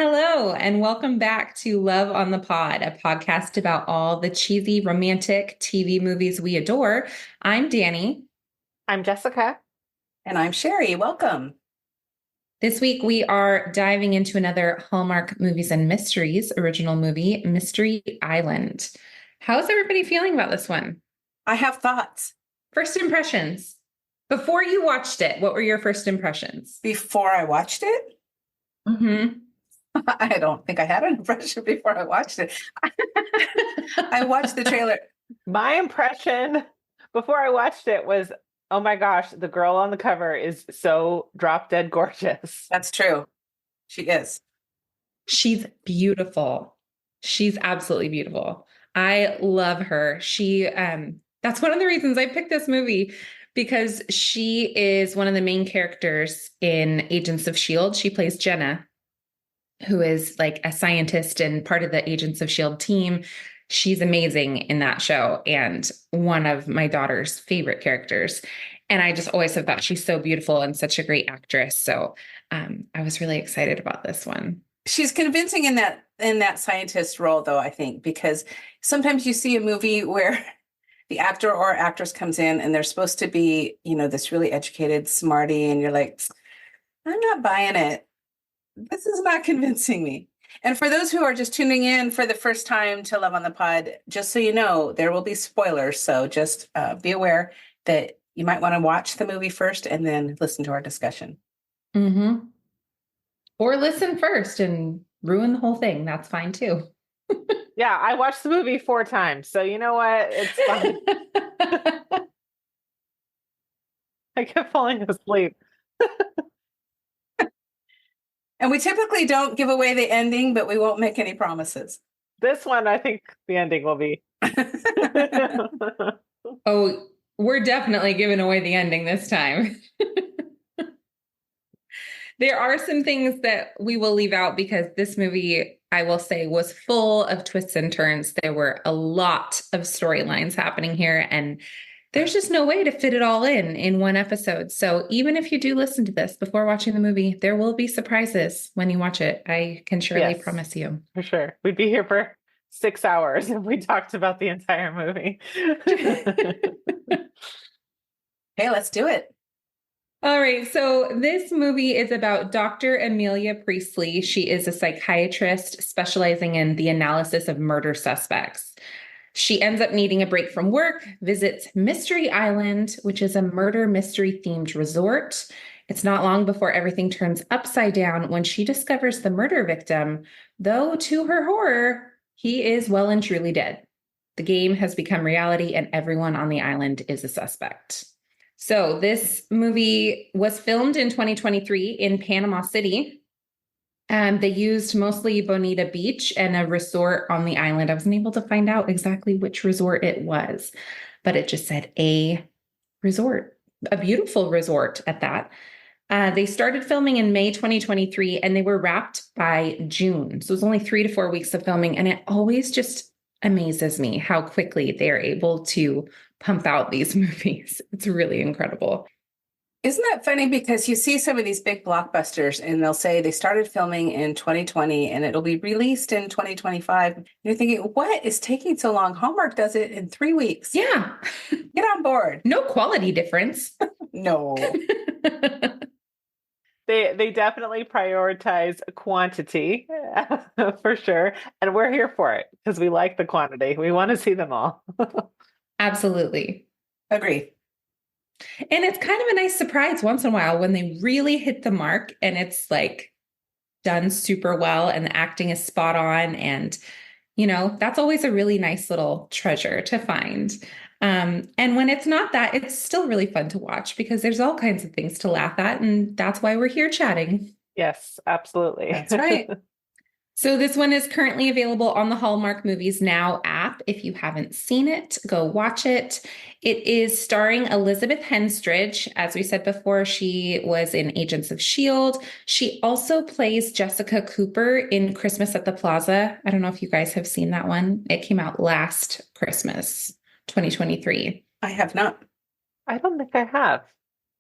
Hello, and welcome back to Love on the Pod, a podcast about all the cheesy romantic TV movies we adore. I'm Danny. I'm Jessica. And I'm Sherry. Welcome. This week we are diving into another Hallmark Movies and Mysteries original movie, Mystery Island. How's everybody feeling about this one? I have thoughts. First impressions. Before you watched it, what were your first impressions? Before I watched it? Mm-hmm. I don't think I had an impression before I watched it. I watched the trailer. My impression before I watched it was, oh my gosh, the girl on the cover is so drop dead gorgeous. That's true. She is. She's beautiful. She's absolutely beautiful. I love her. That's one of the reasons I picked this movie, because she is one of the main characters in Agents of S.H.I.E.L.D. She plays Jenna, who is like a scientist and part of the Agents of S.H.I.E.L.D. team. She's amazing in that show and one of my daughter's favorite characters. And I just always have thought she's so beautiful and such a great actress. So I was really excited about this one. She's convincing in that scientist role, though, I think, because sometimes you see a movie where the actor or actress comes in and they're supposed to be, this really educated smarty, and you're like, I'm not buying it. This is not convincing me. And for those who are just tuning in for the first time to Love on the Pod, just so you know, there will be spoilers. So just be aware that you might want to watch the movie first and then listen to our discussion. Mm-hmm. Or listen first and ruin the whole thing. That's fine too. Yeah, I watched the movie 4 times. So you know what? It's fine. I kept falling asleep. And we typically don't give away the ending, but we won't make any promises. This one, I think the ending will be. Oh, we're definitely giving away the ending this time. There are some things that we will leave out because this movie, I will say, was full of twists and turns. There were a lot of storylines happening here, and there's just no way to fit it all in one episode. So even if you do listen to this before watching the movie, there will be surprises when you watch it. I can surely promise you. For sure. We'd be here for 6 hours if we talked about the entire movie. Hey, let's do it. All right. So this movie is about Dr. Amelia Priestley. She is a psychiatrist specializing in the analysis of murder suspects. She ends up needing a break from work, visits Mystery Island, which is a murder mystery themed resort. It's not long before everything turns upside down when she discovers the murder victim, though to her horror, he is well and truly dead. The game has become reality and everyone on the island is a suspect. So this movie was filmed in 2023 in Panama City. They used mostly Bonita Beach and a resort on the island. I wasn't able to find out exactly which resort it was, but it just said a resort, a beautiful resort at that. They started filming in May 2023 and they were wrapped by June. So it was only 3 to 4 weeks of filming. And it always just amazes me how quickly they're able to pump out these movies. It's really incredible. Isn't that funny? Because you see some of these big blockbusters and they'll say they started filming in 2020 and it'll be released in 2025. And you're thinking, what is taking so long? Hallmark does it in 3 weeks. Yeah. Get on board. No quality difference. No. They definitely prioritize quantity for sure. And we're here for it because we like the quantity. We want to see them all. Absolutely. Agree. And it's kind of a nice surprise once in a while when they really hit the mark and it's like done super well and the acting is spot on. And, that's always a really nice little treasure to find. And when it's not that, it's still really fun to watch because there's all kinds of things to laugh at. And that's why we're here chatting. Yes, absolutely. That's right. So this one is currently available on the Hallmark Movies Now app. If you haven't seen it, go watch it. It is starring Elizabeth Henstridge. As we said before, she was in Agents of S.H.I.E.L.D. She also plays Jessica Cooper in Christmas at the Plaza. I don't know if you guys have seen that one. It came out last Christmas, 2023. I have not. I don't think I have,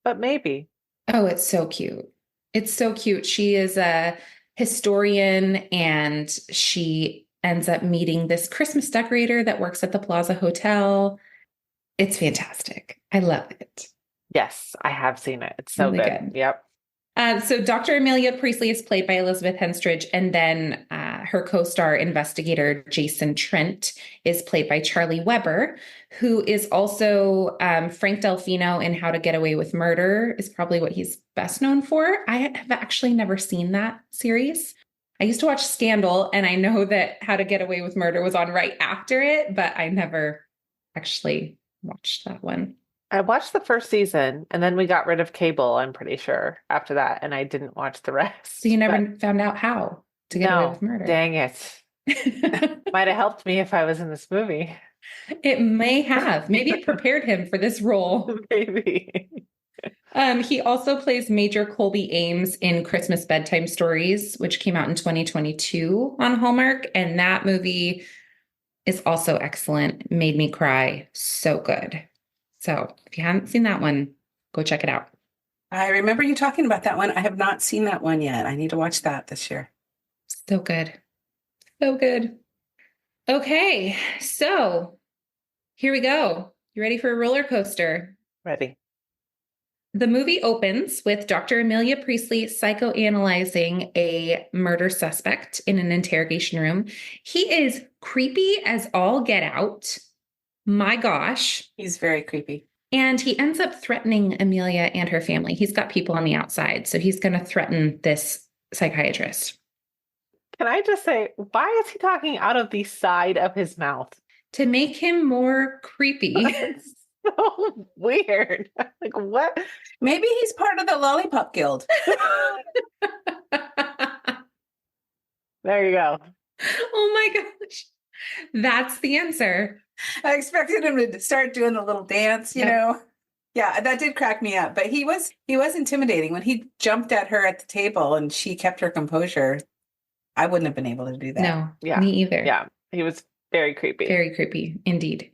but maybe. Oh, it's so cute. It's so cute. She is a historian, and she ends up meeting this Christmas decorator that works at the Plaza Hotel. It's fantastic. I love it. Yes, I have seen it. It's so Really good. good. Yep. So Dr. Amelia Priestley is played by Elizabeth Henstridge, and then her co-star investigator Jason Trent is played by Charlie Weber, who is also Frank Delfino in How to Get Away with Murder is probably what he's best known for. I have actually never seen that series. I used to watch Scandal, and I know that How to Get Away with Murder was on right after it, but I never actually watched that one. I watched the first season and then we got rid of cable, I'm pretty sure, after that. And I didn't watch the rest. So you never found out how to get away with murder. Dang it. Might have helped me if I was in this movie. It may have. Maybe it prepared him for this role. Maybe. He also plays Major Colby Ames in Christmas Bedtime Stories, which came out in 2022 on Hallmark. And that movie is also excellent. Made me cry. So good. So if you haven't seen that one, go check it out. I remember you talking about that one. I have not seen that one yet. I need to watch that this year. So good. So good. Okay, so here we go. You ready for a roller coaster? Ready. The movie opens with Dr. Amelia Priestley psychoanalyzing a murder suspect in an interrogation room. He is creepy as all get out. My gosh. He's very creepy. And he ends up threatening Amelia and her family. He's got people on the outside, so he's going to threaten this psychiatrist. Can I just say, why is he talking out of the side of his mouth? To make him more creepy. It's so weird. Like, what? Maybe he's part of the Lollipop Guild. There you go. Oh my gosh. That's the answer. I expected him to start doing a little dance, you know. Yeah, that did crack me up. But he was intimidating when he jumped at her at the table and she kept her composure. I wouldn't have been able to do that. No, Yeah. me either. Yeah, he was very creepy. Very creepy, indeed.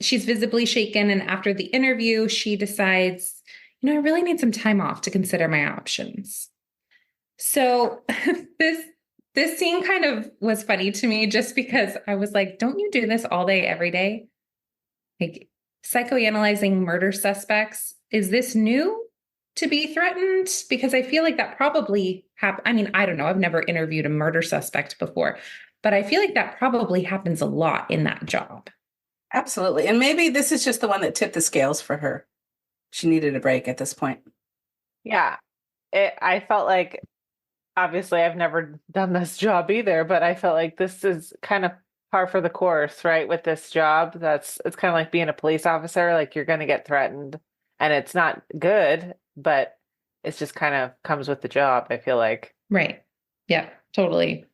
She's visibly shaken, and after the interview, she decides, I really need some time off to consider my options. So this scene kind of was funny to me just because I was like, don't you do this all day, every day? Like psychoanalyzing murder suspects. Is this new to be threatened? Because I feel like that probably happened. I mean, I don't know. I've never interviewed a murder suspect before, but I feel like that probably happens a lot in that job. Absolutely. And maybe this is just the one that tipped the scales for her. She needed a break at this point. Yeah. I felt like, obviously, I've never done this job either, but I felt like this is kind of par for the course, right? With this job, it's kind of like being a police officer. Like you're going to get threatened, and it's not good, but it's just kind of comes with the job, I feel like. Right. Yeah, totally.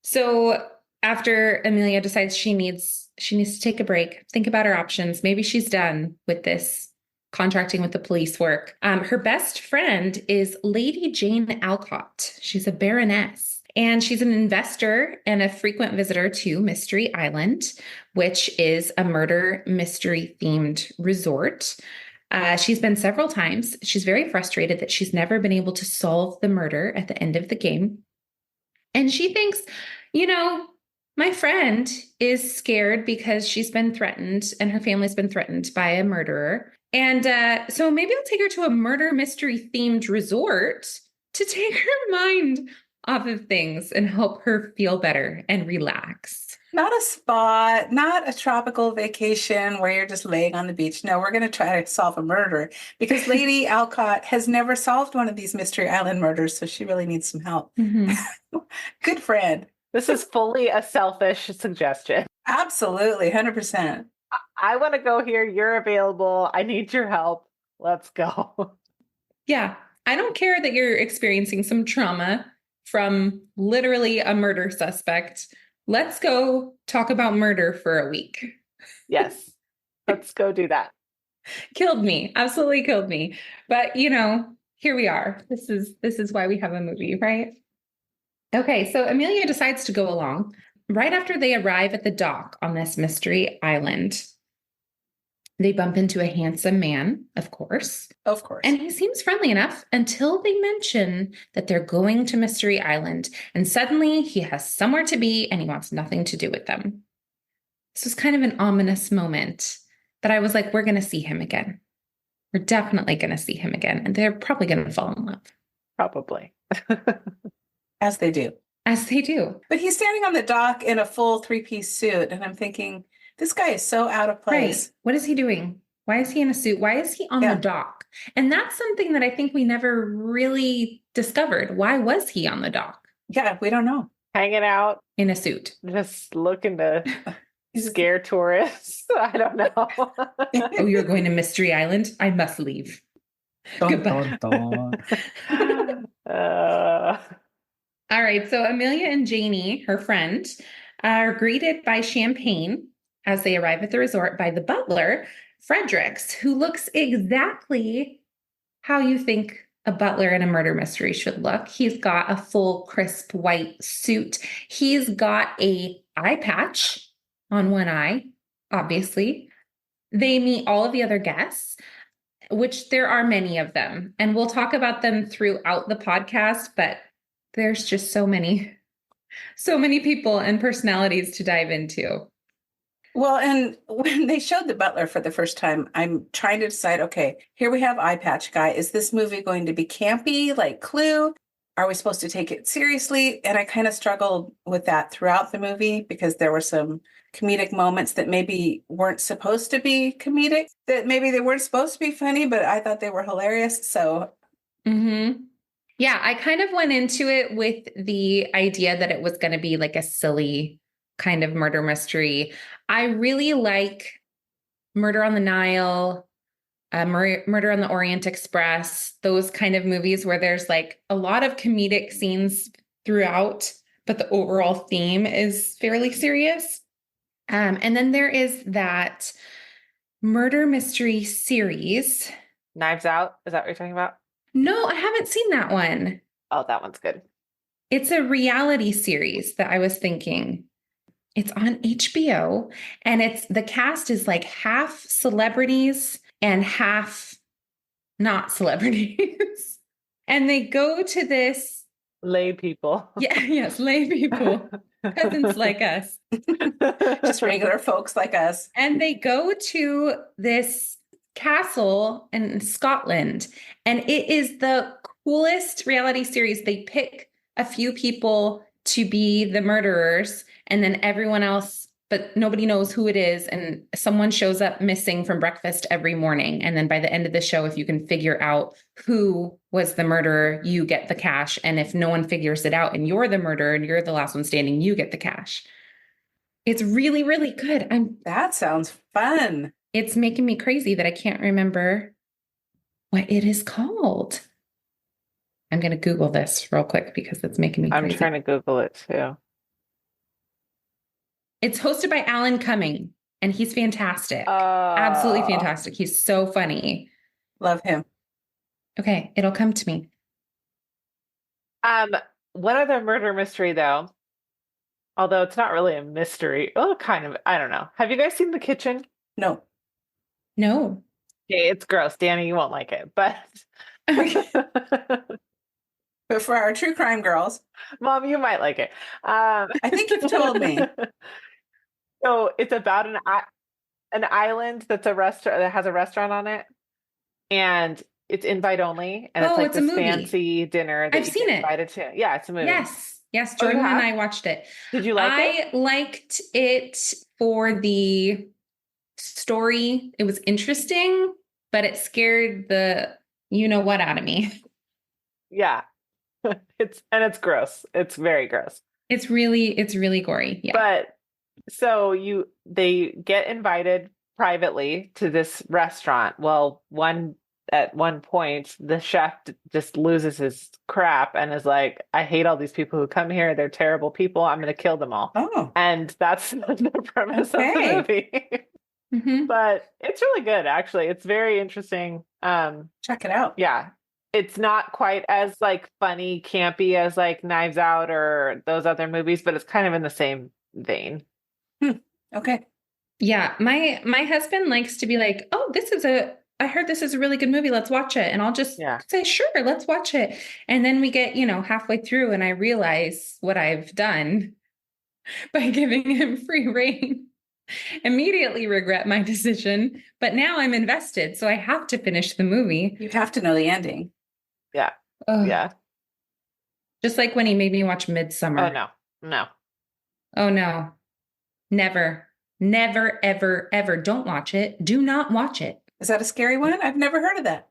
So after Amelia decides she needs to take a break, think about her options. Maybe she's done with this contracting with the police work. Her best friend is Lady Jane Alcott. She's a baroness, and she's an investor and a frequent visitor to Mystery Island, which is a murder mystery themed resort. She's been several times. She's very frustrated that she's never been able to solve the murder at the end of the game. And she thinks, my friend is scared because she's been threatened and her family's been threatened by a murderer. And so maybe I'll take her to a murder mystery themed resort to take her mind off of things and help her feel better and relax. Not a spa, not a tropical vacation where you're just laying on the beach. No, we're going to try to solve a murder because Lady Alcott has never solved one of these Mystery Island murders, so she really needs some help. Mm-hmm. Good friend. This is fully a selfish suggestion. Absolutely, 100%. I want to go here. You're available. I need your help. Let's go. Yeah. I don't care that you're experiencing some trauma from literally a murder suspect. Let's go talk about murder for a week. Yes. Let's go do that. Killed me. Absolutely killed me. But, here we are. This is why we have a movie, right? Okay, so Amelia decides to go along. Right after they arrive at the dock on this mystery island, They bump into a handsome man, of course. Of course. And he seems friendly enough until they mention that they're going to Mystery Island. And suddenly he has somewhere to be and he wants nothing to do with them. This was kind of an ominous moment that I was like, we're going to see him again. We're definitely going to see him again. And they're probably going to fall in love. Probably. As they do. As they do. But he's standing on the dock in a full three-piece suit. And I'm thinking, this guy is so out of place. Right. What is he doing? Why is he in a suit? Why is he on the dock? And that's something that I think we never really discovered. Why was he on the dock? Yeah, we don't know. Hanging out in a suit. Just looking to scare tourists. I don't know. Oh, you're going to Mystery Island? I must leave. Goodbye. All right. So Amelia and Janie, her friend, are greeted by champagne as they arrive at the resort by the butler, Fredericks, who looks exactly how you think a butler in a murder mystery should look. He's got a full, crisp white suit. He's got a eye patch on one eye, obviously. They meet all of the other guests, which there are many of them. And we'll talk about them throughout the podcast, but there's just so many people and personalities to dive into. Well, and when they showed the butler for the first time, I'm trying to decide, okay, here we have Eye Patch Guy. Is this movie going to be campy like Clue? Are we supposed to take it seriously? And I kind of struggled with that throughout the movie because there were some comedic moments that maybe weren't supposed to be comedic, that maybe they weren't supposed to be funny, but I thought they were hilarious. So. Yeah, I kind of went into it with the idea that it was going to be like a silly kind of murder mystery. I really like Murder on the Nile, Murder on the Orient Express, those kind of movies where there's like a lot of comedic scenes throughout, but the overall theme is fairly serious. And then there is that murder mystery series. Knives Out? Is that what you're talking about? No, I haven't seen that one. Oh, that one's good. It's a reality series that I was thinking. It's on HBO, and the cast is like half celebrities and half not celebrities. And they go to this lay people. Yes, lay people. Peasants like us. Just regular folks like us. And they go to this castle in Scotland, and it is the coolest reality series. They pick a few people to be the murderers, and then everyone else, but nobody knows who it is, and someone shows up missing from breakfast every morning. And then by the end of the show, if you can figure out who was the murderer, you get the cash. And if no one figures it out and you're the murderer and you're the last one standing, you get the cash. It's really, really good. That sounds fun. It's making me crazy that I can't remember what it is called. I'm going to Google this real quick because it's making me crazy. I'm trying to Google it too. It's hosted by Alan Cumming, and he's fantastic. Absolutely fantastic. He's so funny. Love him. Okay, it'll come to me. One other murder mystery, though, although it's not really a mystery. Oh, kind of. I don't know. Have you guys seen The Kitchen? No. Okay, it's gross. Danny, you won't like it, but... But for our true crime girls. Mom, you might like it. I think you've told me. So it's about an island that's a restaurant that has a restaurant on it, and it's invite only, and it's like this fancy dinner that I've seen it. Invited to. Yeah, it's a movie. Yes, Jordan and I watched it. Did you like it? I liked it for the story. It was interesting, but it scared the you-know-what out of me. Yeah. It's gross. It's very gross. It's really gory. Yeah. But so they get invited privately to this restaurant. Well, at one point, the chef just loses his crap and is like, I hate all these people who come here. They're terrible people. I'm going to kill them all. Oh. And that's the premise of the movie. Mm-hmm. But it's really good, actually. It's very interesting. Check it out. Yeah. It's not quite as like funny, campy as like Knives Out or those other movies, but it's kind of in the same vein. Okay. Yeah, my husband likes to be like, "Oh, I heard this is a really good movie. Let's watch it." And I'll just Yeah. say, "Sure, let's watch it." And then we get, halfway through and I realize what I've done by giving him free rein. Immediately regret my decision, but now I'm invested, so I have to finish the movie. You have to know the ending. Yeah. Ugh. Yeah. Just like when he made me watch Midsummer. Oh, no. No. Oh no. Never. Never, ever, ever. Don't watch it. Do not watch it. Is that a scary one? I've never heard of that.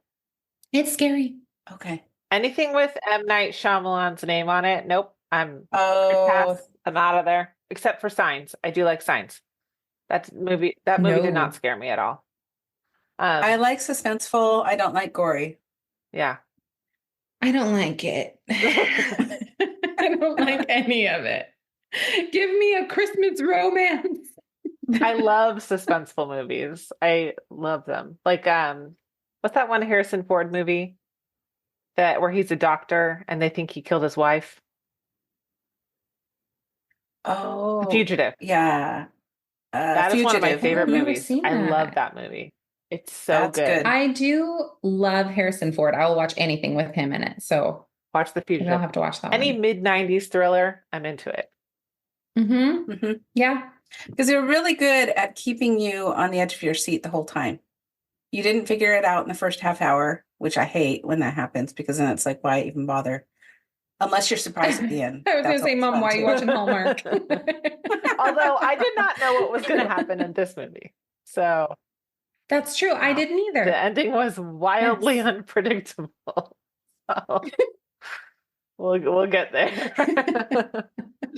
It's scary. Okay. Anything with M. Night Shyamalan's name on it? Nope. I'm Oh, out of there. Except for Signs. I do like Signs. That movie did No. not scare me at all. I like suspenseful. I don't like gory. Yeah. I don't like it. I don't like any of it. Give me a Christmas romance. I love suspenseful movies. I love them. Like, what's that one Harrison Ford movie where he's a doctor and they think he killed his wife? Oh, The Fugitive. yeah. That is one of my Fugitive. favorite never movies. seen I love that. that movie. It's so That's good. good. I do love Harrison Ford. I will watch anything with him in it. So Watch The maybe I'll Fugitive. have to watch that Any one. mid-90s thriller, I'm into it. Mm-hmm. Mm-hmm. Yeah. Because they're really good at keeping you on the edge of your seat the whole time. You didn't figure it out in the first half hour, which I hate when that happens because then it's like, why even bother? Unless you're surprised at the end. I was going to That's say, always Mom, fun, why are you too. watching Hallmark? Although I did not know what was going to happen in this movie. So That's true. I didn't the either. ending was wildly Yes. unpredictable. So we'll get there.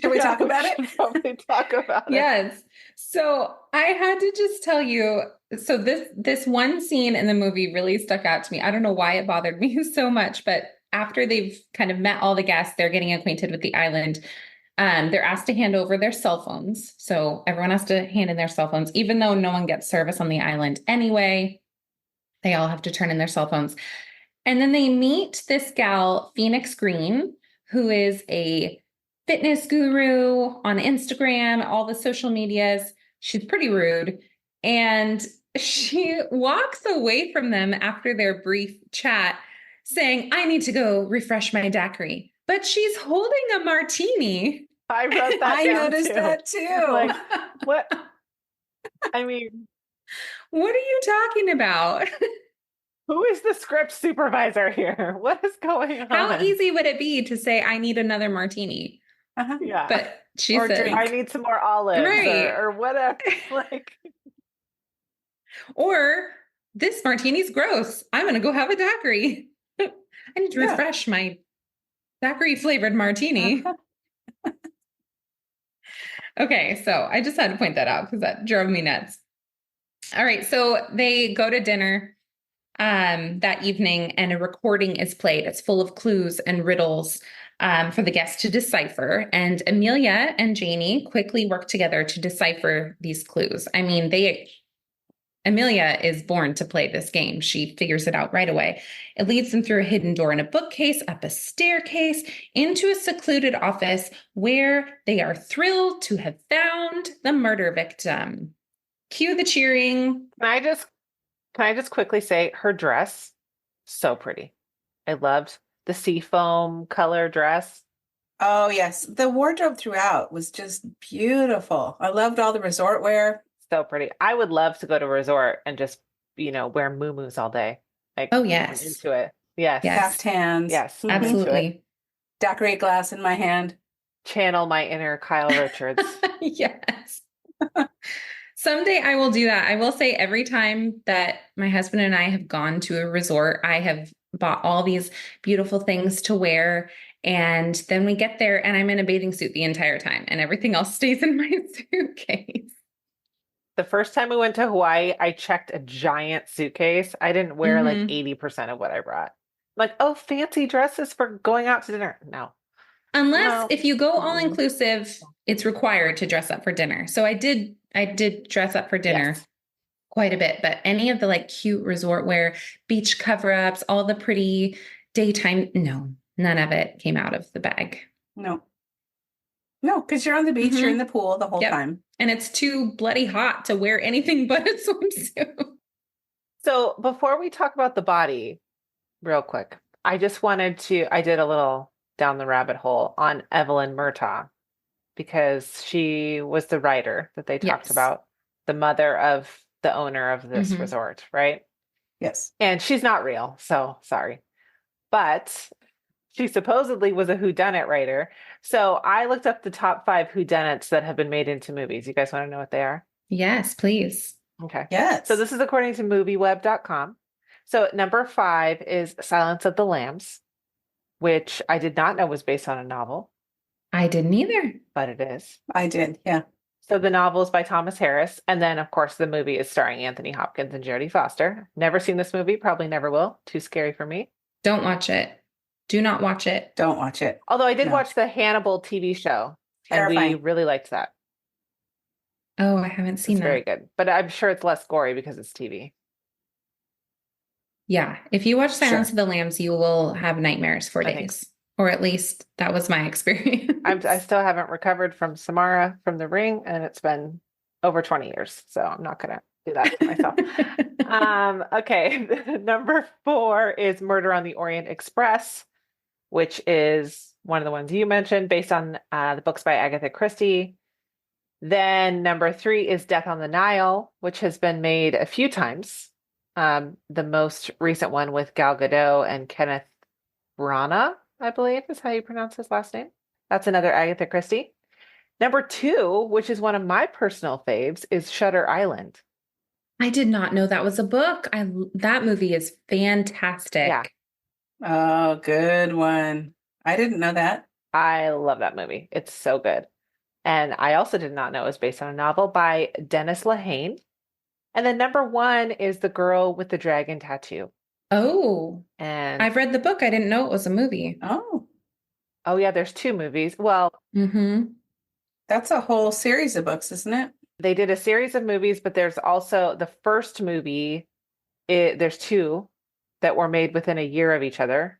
Should we talk about should it? probably talk about it. Yes. So I had to just tell you, so this one scene in the movie really stuck out to me. I don't know why it bothered me so much, but after they've kind of met all the guests, they're getting acquainted with the island. They're asked to hand over their cell phones. So everyone has to hand in their cell phones, even though no one gets service on the island anyway. They all have to turn in their cell phones. And then they meet this gal, Phoenix Green, who is a fitness guru on Instagram, all the social medias. She's pretty rude. And she walks away from them after their brief chat saying, I need to go refresh my daiquiri. But she's holding a martini. I wrote that I down noticed too. that too. Like, what? I mean, What are you talking about? who is the script supervisor here? What is going on? How easy would it be to say, I need another martini? Uh-huh. Yeah. But she Or said, drink. I need some more olives Right. or whatever. Like, or this martini's gross. I'm going to go have a daiquiri. I need to Yeah. refresh my daiquiri flavored martini. Okay, so I just had to point that out because that drove me nuts. All right, so they go to dinner that evening and a recording is played. It's full of clues and riddles for the guests to decipher. And Amelia and Janie quickly work together to decipher these clues. I mean, Amelia is born to play this game. She figures it out right away. It leads them through a hidden door in a bookcase, up a staircase, into a secluded office where they are thrilled to have found the murder victim. Cue the cheering. can I just quickly say her dress, so pretty. I loved the seafoam color dress. Oh, yes. The wardrobe throughout was just beautiful. I loved all the resort wear. So pretty. I would love to go to a resort and just, wear muumuus all day. Like, Oh, I'm yes. into it. Yes. Yes. Caftans. Yes. Mhm. I'm into it. Absolutely. Daiquiri glass in my hand. Channel my inner Kyle Richards. Yes. Someday I will do that. I will say every time that my husband and I have gone to a resort, I have bought all these beautiful things to wear. And then we get there and I'm in a bathing suit the entire time and everything else stays in my suitcase. The first time we went to Hawaii, I checked a giant suitcase. I didn't wear like Mhm. 80% of what I brought. Like, oh, fancy dresses for going out to dinner. No. Unless No. if you go all inclusive, it's required to dress up for dinner. So I did dress up for dinner Yes. quite a bit, but any of the like cute resort wear, beach cover-ups, all the pretty daytime, no, none of it came out of the bag. No. No, because you're on the beach, you're in the pool the whole time. And it's too bloody hot to wear anything but a swimsuit. So before we talk about the body, real quick, I just wanted to, I did a little down the rabbit hole on Evelyn Murtaugh because she was the writer that they talked about, the mother of the owner of this resort, right? Yes. And she's not real, so sorry. But she supposedly was a whodunit writer. So I looked up the top 5 whodunits that have been made into movies. You guys want to know what they are? Yes, please. Okay. Yes. So this is according to movieweb.com. So number 5 is Silence of the Lambs, which I did not know was based on a novel. I didn't either. But it is. I did, yeah. So the novel is by Thomas Harris. And then, of course, the movie is starring Anthony Hopkins and Jodie Foster. Never seen this movie. Probably never will. Too scary for me. Don't watch it. Do not watch it. Don't watch it. Although I did watch the Hannibal TV show. Terrifying. And we really liked that. Oh, I haven't seen It's that. very good. But I'm sure it's less gory because it's TV. Yeah. If you watch Silence of the Lambs, you will have nightmares for days. Or at least that was my experience. I still haven't recovered from Samara from The Ring, and it's been over 20 years. So I'm not going to do that to myself. Okay. Number 4 is Murder on the Orient Express, which is one of the ones you mentioned, based on the books by Agatha Christie. Then number 3 is Death on the Nile, which has been made a few times. The most recent one with Gal Gadot and Kenneth Branagh, I believe is how you pronounce his last name. That's another Agatha Christie. Number 2, which is one of my personal faves, is Shutter Island. I did not know that was a book. That movie is fantastic. Yeah. Oh, good one. I didn't know that. I love that movie. It's so good. And I also did not know it was based on a novel by Dennis Lehane. And then number 1 is The Girl with the Dragon Tattoo. Oh, And I've read the book. I didn't know it was a movie. Oh, yeah, there's 2 movies. Well, that's a whole series of books, isn't it? they did a series of movies, but there's also the first movie. There's 2 that were made within a year of each other.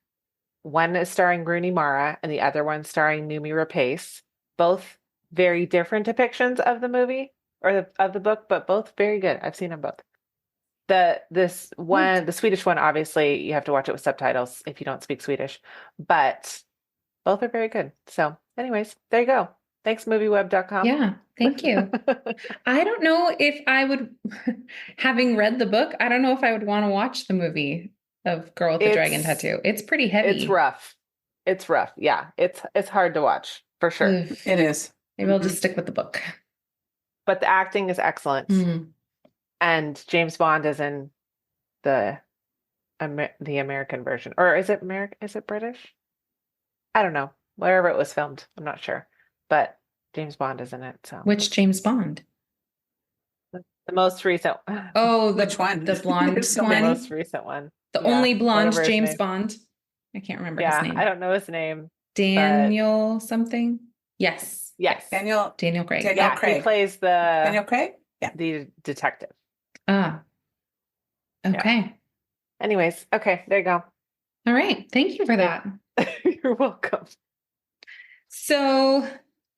One is starring Rooney Mara and the other one starring Noomi Rapace. Both very different depictions of the movie or of the book, but both very good. I've seen them both. The Swedish one, obviously you have to watch it with subtitles if you don't speak Swedish, but both are very good. So anyways, there you go. Thanks, movieweb.com. Yeah, thank you. I don't know if I would, having read the book, I don't know if I would want to watch the movie of Girl with the Dragon Tattoo. It's pretty heavy. It's rough. Yeah, it's hard to watch for sure. Oof. It is. Maybe I'll just stick with the book. But the acting is excellent. And James Bond is in the American version. Or is it British? I don't know. Wherever it was filmed, I'm not sure. But James Bond is in it. So Which James Bond? the most recent. Oh, Which one? The blonde There's so The many. most recent one. The Yeah, only blonde whatever his James name. Bond. I can't remember Yeah, his name. I don't know his name. Daniel something? Yes. Yes. Daniel Craig. Yeah, Craig. he plays Daniel Craig? Yeah. the detective. Ah. Okay. Anyways, okay, there you go. All right. Thank you for that. You're welcome. So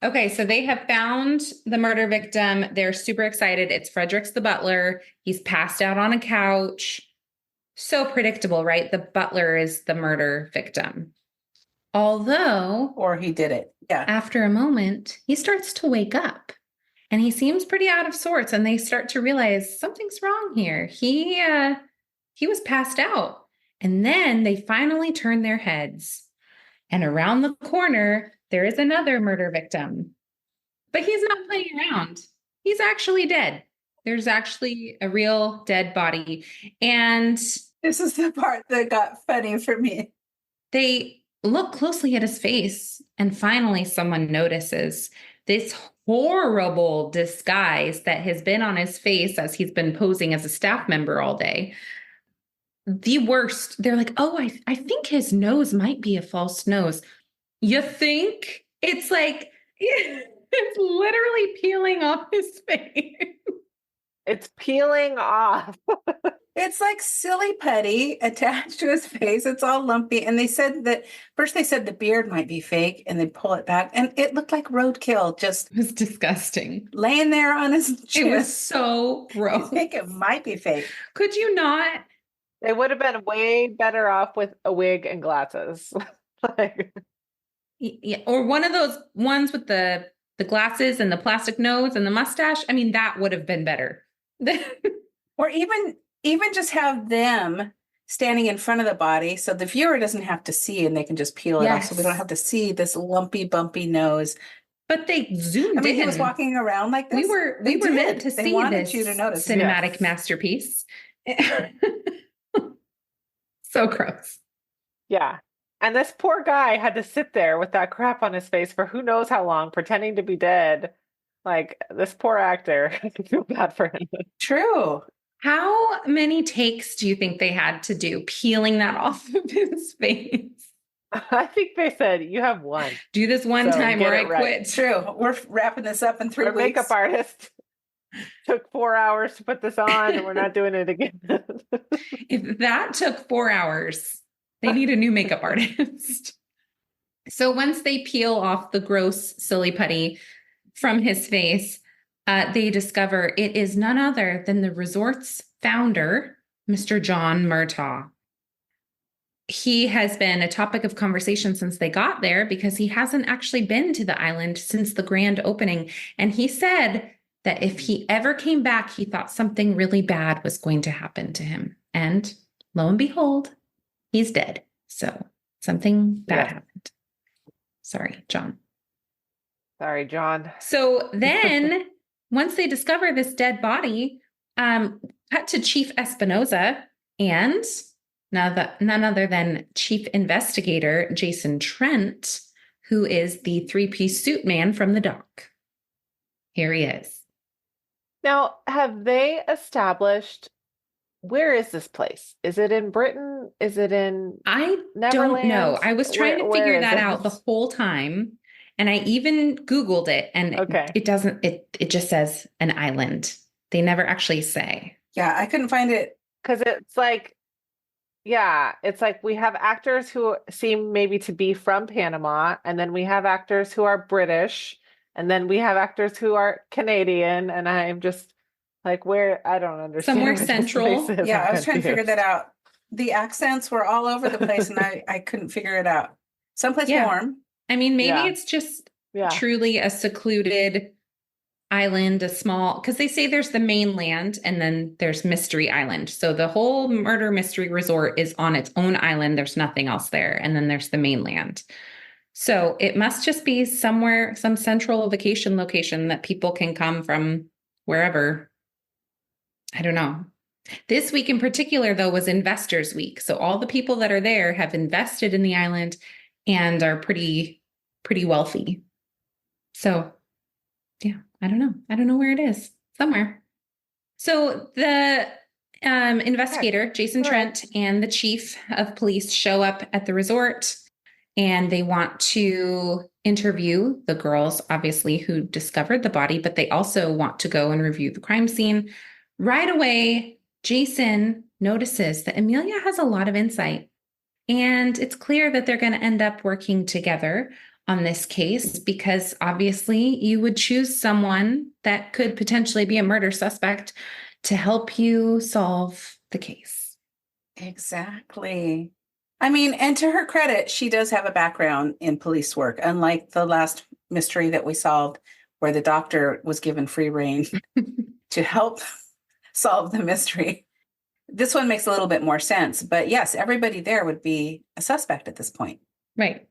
they have found the murder victim. They're super excited. It's Fredericks the butler. He's passed out on a couch. So predictable, right? The butler is the murder victim. Although, Or he did it. Yeah. after a moment, he starts to wake up and he seems pretty out of sorts, and they start to realize something's wrong here. He was passed out. And then they finally turn their heads, and around the corner, there is another murder victim. But he's not playing around. He's actually dead. There's actually a real dead body. And This is the part that got funny for me. they look closely at his face, and finally someone notices this horrible disguise that has been on his face as he's been posing as a staff member all day. The worst. They're like, oh, I think his nose might be a false nose. You think? It's like, it's literally peeling off his face. It's peeling off. It's like silly putty attached to his face. It's all lumpy. And they said that first they said the beard might be fake and they pull it back. And it looked like roadkill just It was disgusting. laying there on his chin. It was so I gross. think it might be fake. Could you not? They would have been way better off with a wig and glasses. Like, Yeah, or one of those ones with the glasses and the plastic nose and the mustache. I mean, that would have been better. Or even just have them standing in front of the body so the viewer doesn't have to see and they can just peel it off. So we don't Yes. have to see this lumpy, bumpy nose. But they zoomed I mean, he in. was walking around like this. We were They meant to did. They see wanted this you to notice. cinematic Yes. masterpiece. So gross. yeah. And this poor guy had to sit there with that crap on his face for who knows how long, pretending to be dead. Like, this poor actor. I feel bad for him. True. How many takes do you think they had to do peeling that off of his face? I think they said, you have one. Do this one So time get or I it right. quit. True. We're wrapping this up in 3 Our weeks. makeup artist took 4 hours to put this on, and we're not doing it again. If that took 4 hours, they need a new makeup artist. So once they peel off the gross silly putty from his face, they discover it is none other than the resort's founder, Mr. John Murtaugh. He has been a topic of conversation since they got there because he hasn't actually been to the island since the grand opening. And he said that if he ever came back, he thought something really bad was going to happen to him. And lo and behold, he's dead. So something bad happened. Sorry, John. Sorry, John. So then once they discover this dead body, cut to Chief Espinoza and none other than Chief Investigator Jason Trent, who is the three-piece suit man from the dock. Here he is. Now, have they established, where is this place? Is it in Britain? Is it in I Neverland? don't know. I was trying to Where figure is that it? out the whole time. And I even Googled it and Okay. it doesn't, it just says an island. They never actually say. Yeah, I couldn't find it. Because it's like, yeah, it's like we have actors who seem maybe to be from Panama, and then we have actors who are British, and then we have actors who are Canadian, and I'm just like, where? I don't understand. Somewhere where this central. place is. Yeah, I'm I was trying to figure confused. that out. The accents were all over the place and I couldn't figure it out. Someplace Yeah. warm. I mean, maybe Yeah. it's just Yeah. truly a secluded island, a small, because they say there's the mainland and then there's Mystery Island. So the whole murder mystery resort is on its own island. There's nothing else there. And then there's the mainland. So it must just be somewhere, some central vacation location that people can come from wherever. I don't know. This week in particular, though, was Investors Week. So all the people that are there have invested in the island and are pretty wealthy. So yeah, I don't know. I don't know where it is. Somewhere. So the investigator, Jason Trent, and the chief of police show up at the resort and they want to interview the girls, obviously, who discovered the body, but they also want to go and review the crime scene. Right away, Jason notices that Amelia has a lot of insight, and it's clear that they're going to end up working together on this case because obviously you would choose someone that could potentially be a murder suspect to help you solve the case. Exactly. I mean, and to her credit, she does have a background in police work, unlike the last mystery that we solved where the doctor was given free rein to help solve the mystery. This one makes a little bit more sense, but yes, everybody there would be a suspect at this point. Right.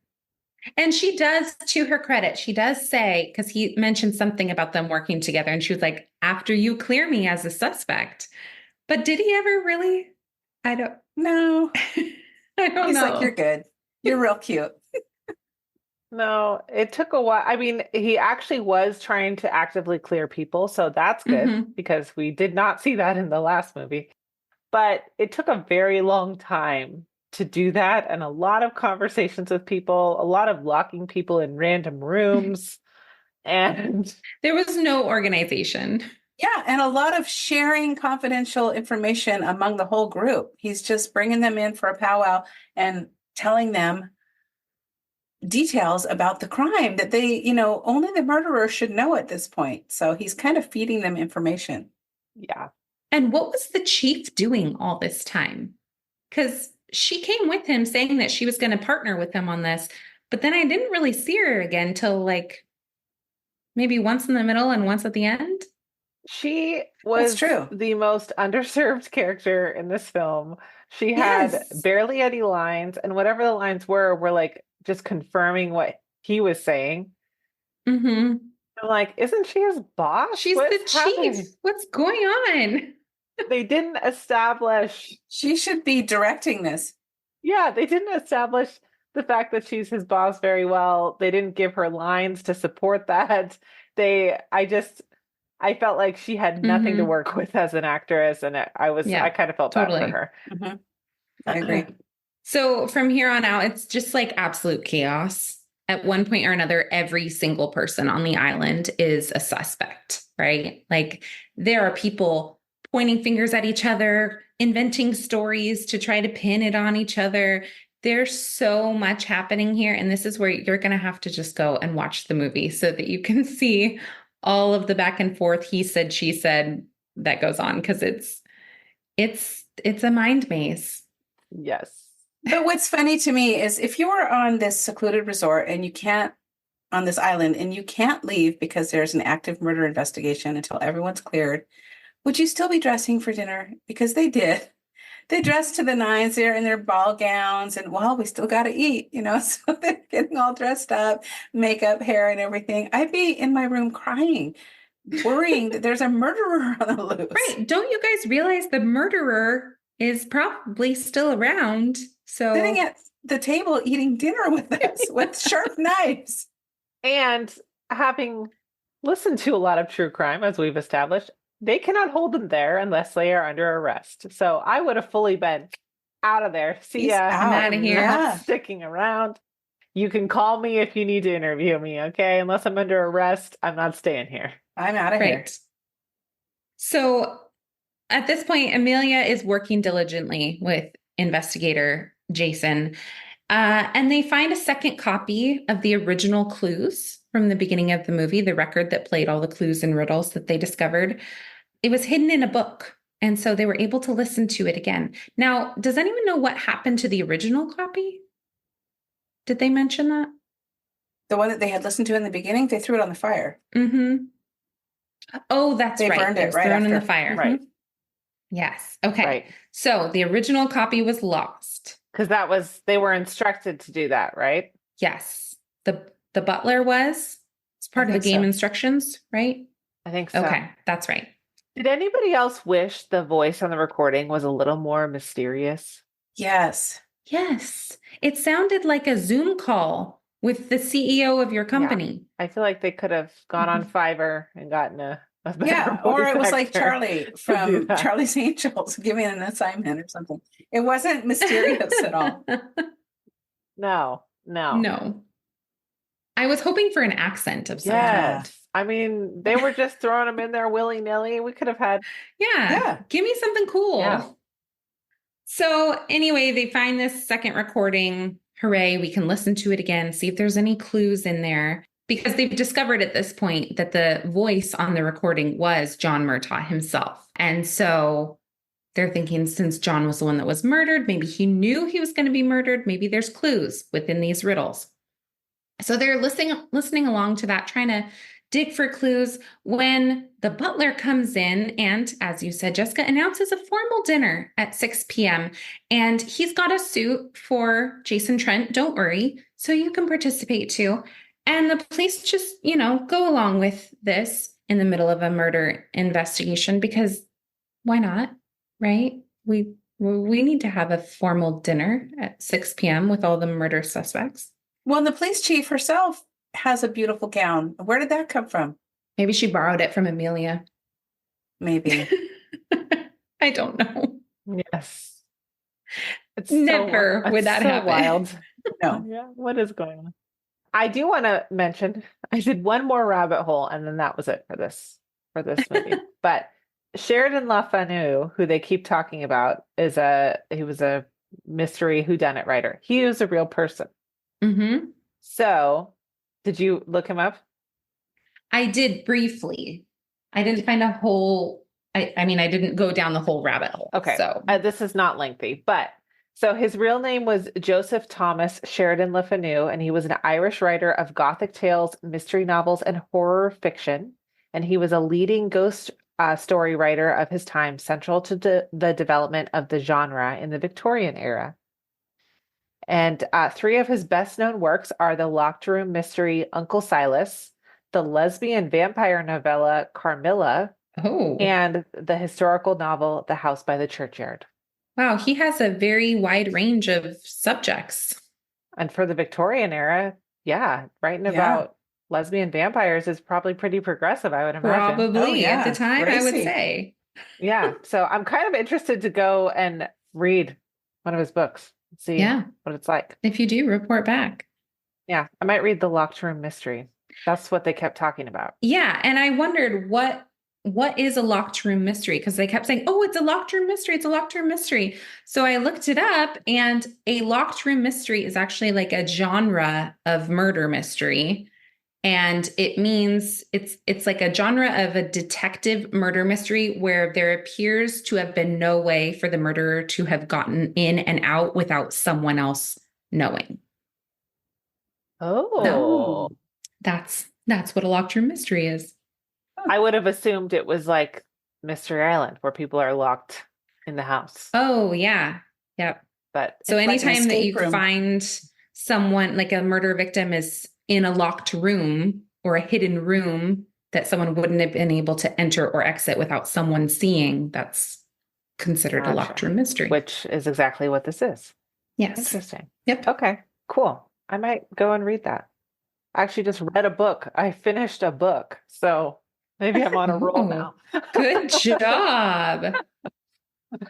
And she does, to her credit, she does say, because he mentioned something about them working together, and she was like, after you clear me as a suspect. But did he ever really? I don't No, I don't he's know. like, you're good. You're real cute. No, it took a while. I mean, he actually was trying to actively clear people, so that's good Mhm. because we did not see that in the last movie. But it took a very long time to do that, and a lot of conversations with people, a lot of locking people in random rooms, and There was no organization. Yeah, and a lot of sharing confidential information among the whole group. He's just bringing them in for a powwow and telling them details about the crime that they, only the murderer should know at this point. So he's kind of feeding them information. Yeah. And what was the chief doing all this time? Because she came with him saying that she was going to partner with him on this, but then I didn't really see her again till like maybe once in the middle and once at the end. She was true. the most underserved character in this film. She had Yes. barely any lines, and whatever the lines were like just confirming what he was saying. Mm-hmm. I'm like, isn't she his boss? She's What's the happening? chief. What's going on? They didn't establish. She should be directing this. Yeah, they didn't establish the fact that she's his boss very well. They didn't give her lines to support that. I felt like she had nothing to work with as an actress, and I kind of felt bad for her. Mm-hmm. I agree. So from here on out, it's just like absolute chaos. At one point or another, every single person on the island is a suspect, right? Like there are people pointing fingers at each other, inventing stories to try to pin it on each other. There's so much happening here. And this is where you're going to have to just go and watch the movie so that you can see all of the back and forth, he said, she said, that goes on, because it's a mind maze. Yes. But what's funny to me is if you are on this secluded resort and on this island and you can't leave because there's an active murder investigation until everyone's cleared, would you still be dressing for dinner? Because they did. They dressed to the nines there in their ball gowns and, well, we still got to eat, so they're getting all dressed up, makeup, hair, and everything. I'd be in my room crying, worrying that there's a murderer on the loose. Right. Don't you guys realize the murderer is probably still around? So sitting at the table eating dinner with us with sharp knives. And having listened to a lot of true crime, as we've established, they cannot hold them there unless they are under arrest. So I would have fully been out of there. See ya. I'm out of here. Not sticking around. You can call me if you need to interview me, okay? Unless I'm under arrest, I'm not staying here. I'm out of here. So at this point, Amelia is working diligently with investigator Jason, and they find a second copy of the original clues from the beginning of the movie, the record that played all the clues and riddles that they discovered. It was hidden in a book, and so they were able to listen to it again. Now, does anyone know what happened to the original copy? Did they mention that? The one that they had listened to in the beginning, they threw it on the fire. Mm-hmm. Oh, that's right. They burned it right thrown after. in the fire. Right. Yes. Okay. Right. So the original copy was lost. Because they were instructed to do that, right? Yes. The butler was. It's part of the game instructions, right? I think so. Okay, that's right. Did anybody else wish the voice on the recording was a little more mysterious? Yes. Yes. It sounded like a Zoom call with the CEO of your company. I feel like they could have gone on Fiverr and gotten a better or it was voice like actor Charlie to do from that. Charlie's Angels giving an assignment or something. It wasn't mysterious at all. No. No. I was hoping for an accent of some kind. Yes. I mean, they were just throwing them in there willy-nilly. We could have had. Yeah. Give me something cool. Yeah. So anyway, they find this second recording. Hooray, we can listen to it again, see if there's any clues in there. Because they've discovered at this point that the voice on the recording was John Murtaugh himself. And so they're thinking, since John was the one that was murdered, maybe he knew he was going to be murdered. Maybe there's clues within these riddles. So they're listening along to that, trying to dig for clues when the butler comes in and, as you said, Jessica, announces a formal dinner at 6 p.m. And he's got a suit for Jason Trent, don't worry, so you can participate too. And the police just, go along with this in the middle of a murder investigation because why not, right? We need to have a formal dinner at 6 p.m. with all the murder suspects. Well, the police chief herself has a beautiful gown. Where did that come from? Maybe she borrowed it from Amelia. Maybe. I don't know. Yes. It's Never would that happen. Wild. No. Yeah. What is going on? I do want to mention, I did one more rabbit hole and then that was it for this movie. But Sheridan Le Fanu, who they keep talking about, he was a mystery whodunit writer. He was a real person. Mm-hmm. So, did you look him up? I did briefly. I didn't find a whole, I mean, I didn't go down the whole rabbit hole. Okay. So This is not lengthy, but so his real name was Joseph Thomas Sheridan Le Fanu, and he was an Irish writer of Gothic tales, mystery novels, and horror fiction. And he was a leading ghost story writer of his time, central to the development of the genre in the Victorian era. And three of his best-known works are the locked room mystery Uncle Silas, the lesbian vampire novella Carmilla, and the historical novel The House by the Churchyard. Wow, he has a very wide range of subjects. And for the Victorian era, yeah, writing about lesbian vampires is probably pretty progressive, I would imagine. Probably at the time, I would say. Yeah, so I'm kind of interested to go and read one of his books, see what it's like. If you do, report back. Yeah, I might read The Locked Room Mystery. That's what they kept talking about. Yeah, and I wondered what is a locked room mystery? Because they kept saying, oh, it's a locked room mystery. It's a locked room mystery. So I looked it up, and a locked room mystery is actually like a genre of murder mystery. And it means it's like a genre of a detective murder mystery where there appears to have been no way for the murderer to have gotten in and out without someone else knowing. Oh. So that's what a locked room mystery is. I would have assumed it was like Mystery Island, where people are locked in the house. Oh, yeah. Yep. But so anytime that you find someone, like a murder victim is in a locked room or a hidden room that someone wouldn't have been able to enter or exit without someone seeing, that's considered a locked room mystery. Which is exactly what this is. Yes. Interesting. Yep. Okay, cool. I might go and read that. I actually just read a book. I finished a book. So maybe I'm on a roll now. Good job.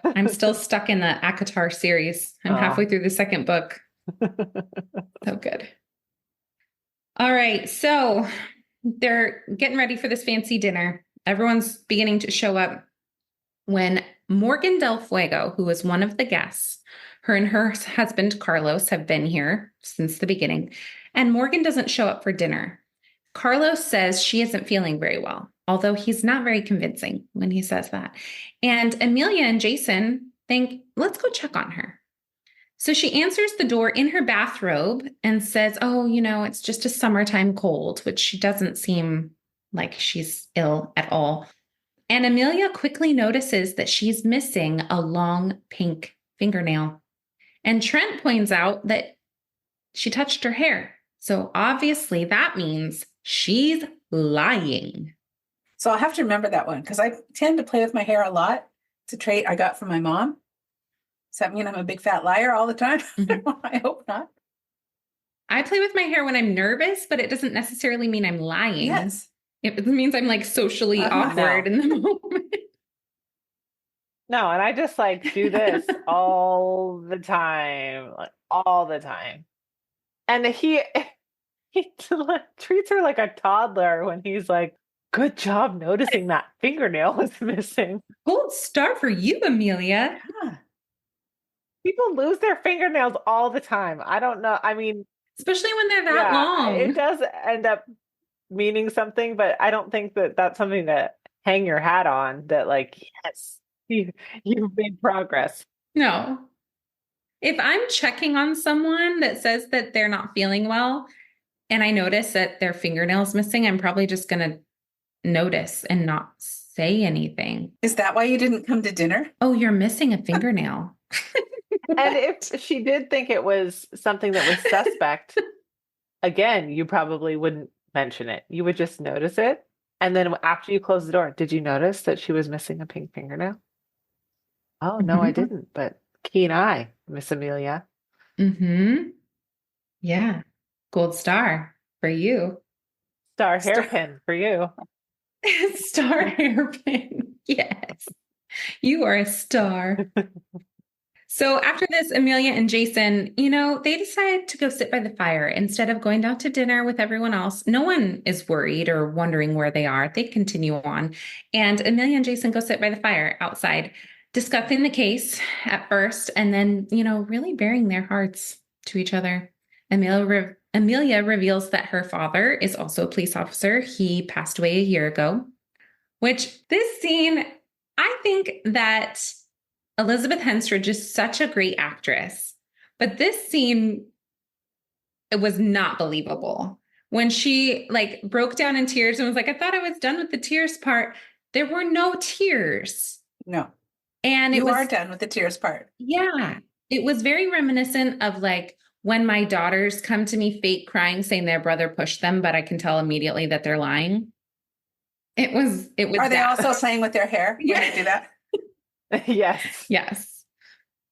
I'm still stuck in the ACOTAR series. I'm halfway through the second book. So good. All right. So they're getting ready for this fancy dinner. Everyone's beginning to show up when Morgan Del Fuego, who was one of the guests, her and her husband, Carlos, have been here since the beginning. And Morgan doesn't show up for dinner. Carlos says she isn't feeling very well, although he's not very convincing when he says that. And Amelia and Jason think, let's go check on her. So she answers the door in her bathrobe and says, oh, it's just a summertime cold, which she doesn't seem like she's ill at all. And Amelia quickly notices that she's missing a long pink fingernail. And Trent points out that she touched her hair. So obviously that means she's lying. So I'll have to remember that one because I tend to play with my hair a lot. It's a trait I got from my mom. Does that mean I'm a big fat liar all the time? Mm-hmm. I hope not. I play with my hair when I'm nervous, but it doesn't necessarily mean I'm lying. Yes. It means I'm like socially awkward in the moment. No, and I just like do this all the time, like all the time. And he treats her like a toddler when he's like, good job noticing that fingernail was missing. Gold star for you, Amelia. Yeah. People lose their fingernails all the time. I don't know. I mean, especially when they're that long. It does end up meaning something, but I don't think that that's something to hang your hat on, that like, yes, you've made progress. No. If I'm checking on someone that says that they're not feeling well and I notice that their fingernail's missing, I'm probably just going to notice and not say anything. Is that why you didn't come to dinner? Oh, you're missing a fingernail. And if she did think it was something that was suspect, again, you probably wouldn't mention it. You would just notice it. And then after you close the door, did you notice that she was missing a pink fingernail? Oh, no, I didn't. But keen eye, Miss Amelia. Mm-hmm. Yeah. Gold star for you. Star hairpin for you. Star hairpin. Yes. You are a star. So after this, Amelia and Jason, they decide to go sit by the fire instead of going out to dinner with everyone else. No one is worried or wondering where they are. They continue on. And Amelia and Jason go sit by the fire outside, discussing the case at first, and then, really bearing their hearts to each other. Amelia reveals that her father is also a police officer. He passed away a year ago, which this scene, I think that Elizabeth Henstridge is such a great actress, but this scene, it was not believable. When she broke down in tears and was like, I thought I was done with the tears part. There were no tears. No. And you are done with the tears part. Yeah. It was very reminiscent of when my daughters come to me fake crying, saying their brother pushed them, but I can tell immediately that they're lying. It was. Are they also playing with their hair when they do that? Yes. Yes.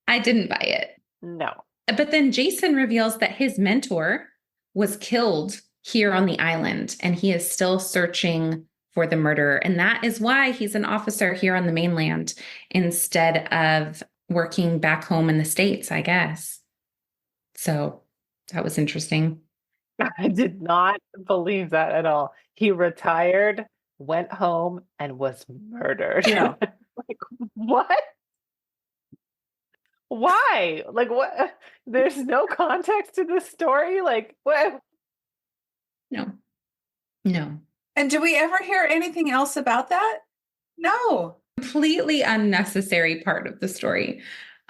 I didn't buy it. No. But then Jason reveals that his mentor was killed here on the island, and he is still searching for the murderer. And that is why he's an officer here on the mainland instead of working back home in the States, I guess. So that was interesting. I did not believe that at all. He retired, went home, and was murdered. Yeah. What? Why? What? There's no context to this story. What? No. And do we ever hear anything else about that? No. Completely unnecessary part of the story.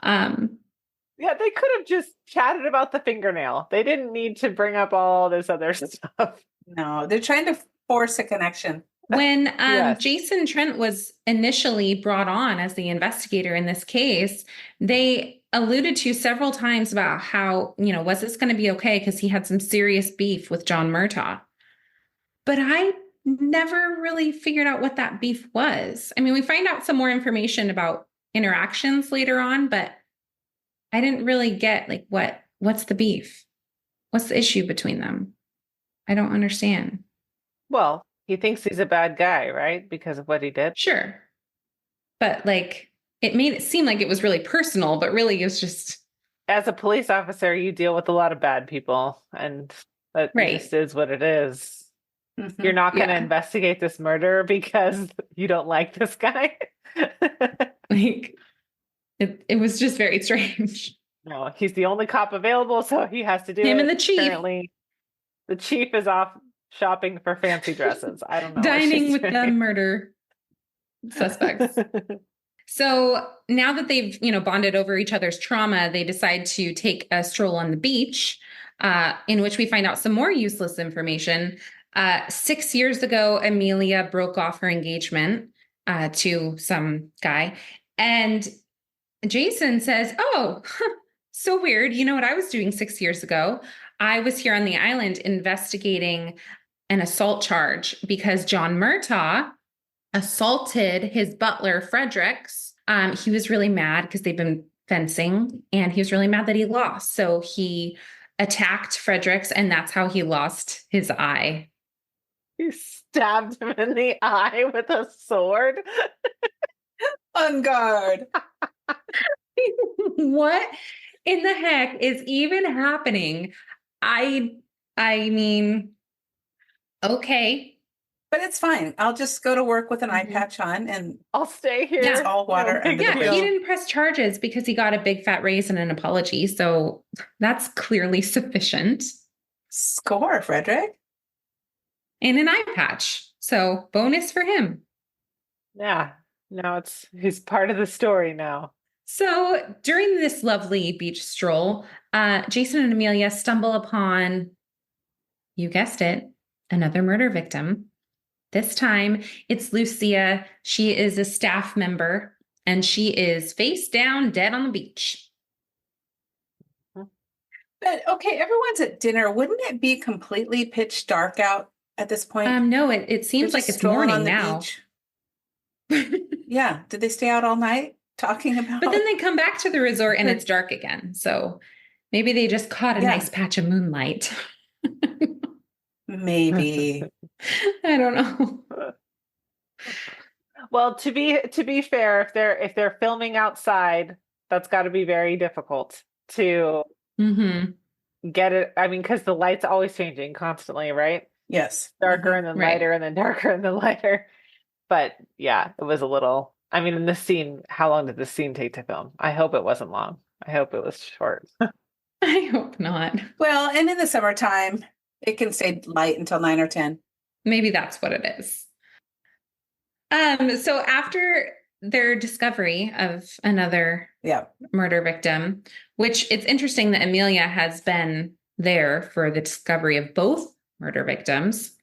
Yeah, they could have just chatted about the fingernail. They didn't need to bring up all this other stuff. No, they're trying to force a connection. When Yes. Jason Trent was initially brought on as the investigator in this case, they alluded to several times about how, was this going to be okay? Because he had some serious beef with John Murtaugh. But I never really figured out what that beef was. I mean, we find out some more information about interactions later on, but I didn't really get what's the beef? What's the issue between them? I don't understand. Well, he thinks he's a bad guy, right? Because of what he did. Sure. But it made it seem like it was really personal, but really it was just. As a police officer, you deal with a lot of bad people, and that just is what it is. Mm-hmm. You're not going to investigate this murder because you don't like this guy. It was just very strange. No, he's the only cop available, so he has to do him it. And the chief. Apparently, the chief is off shopping for fancy dresses. I don't know. Dining with the murder suspects. So now that they've, bonded over each other's trauma, they decide to take a stroll on the beach, in which we find out some more useless information. 6 years ago, Amelia broke off her engagement to some guy. And Jason says, oh, so weird. You know what I was doing 6 years ago? I was here on the island investigating an assault charge because John Murtaugh assaulted his butler, Fredericks. He was really mad because they've been fencing, and he was really mad that he lost. So he attacked Fredericks, and that's how he lost his eye. He stabbed him in the eye with a sword. On guard. What in the heck is even happening? I mean, okay. But it's fine. I'll just go to work with an eye patch on, and I'll stay here. It's all water. He didn't press charges because he got a big fat raise and an apology. So that's clearly sufficient. Score, Frederick. And an eye patch. So bonus for him. Yeah. No, he's part of the story now. So during this lovely beach stroll, Jason and Amelia stumble upon, you guessed it, another murder victim. This time it's Lucia. She is a staff member, and she is face down, dead on the beach. But okay, everyone's at dinner. Wouldn't it be completely pitch dark out at this point? No, it seems like it's morning now. Yeah. Did they stay out all night talking about? But then they come back to the resort and it's dark again. So maybe they just caught a nice patch of moonlight. Maybe. I don't know. Well, to be fair, if they're filming outside, That's got to be very difficult to Mm-hmm. get it. I mean, because the light's always changing constantly, right? Yes. Darker and then Right. lighter and then darker and then lighter. But yeah, it was a little, I mean, in this scene, how long did this scene take to film? I hope it wasn't long. I hope it was short. I hope not. Well, and in the summertime, it can stay light until 9 or 10. Maybe that's what it is. So after their discovery of another Yeah. murder victim, which it's interesting that Amelia has been there for the discovery of both murder victims,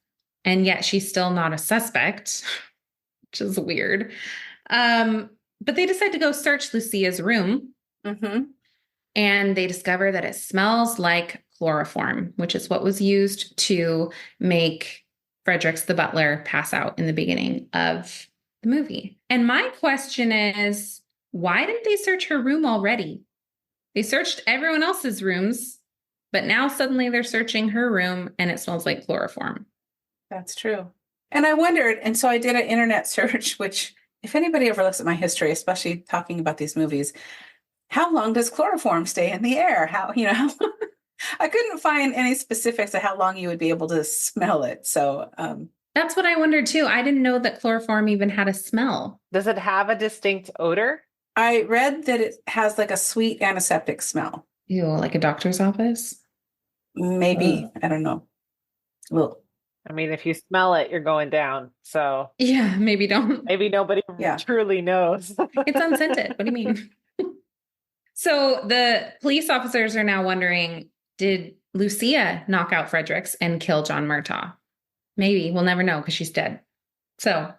and yet she's still not a suspect, which is weird. But they decide to go search Lucia's room, Mm-hmm. and they discover that it smells like chloroform, which is what was used to make Fredericks the butler pass out in the beginning of the movie. And my question is, why didn't they search her room already? They searched everyone else's rooms, but now suddenly they're searching her room and it smells like chloroform. That's true. And I wondered, and so I did an internet search, which if anybody ever looks at my history, especially talking about these movies, how long does chloroform stay in the air? How, I couldn't find any specifics of how long you would be able to smell it. So, That's what I wondered too. I didn't know that chloroform even had a smell. Does it have a distinct odor? I read that it has like a sweet antiseptic smell. Ew, like a doctor's office? Maybe, I don't know. Well, I mean, if you smell it, you're going down. So Yeah, maybe don't. maybe nobody Yeah. truly knows. It's unscented. What do you mean? So the police officers are now wondering, did Lucia knock out Fredericks and kill John Murtaugh? Maybe. We'll never know because she's dead. So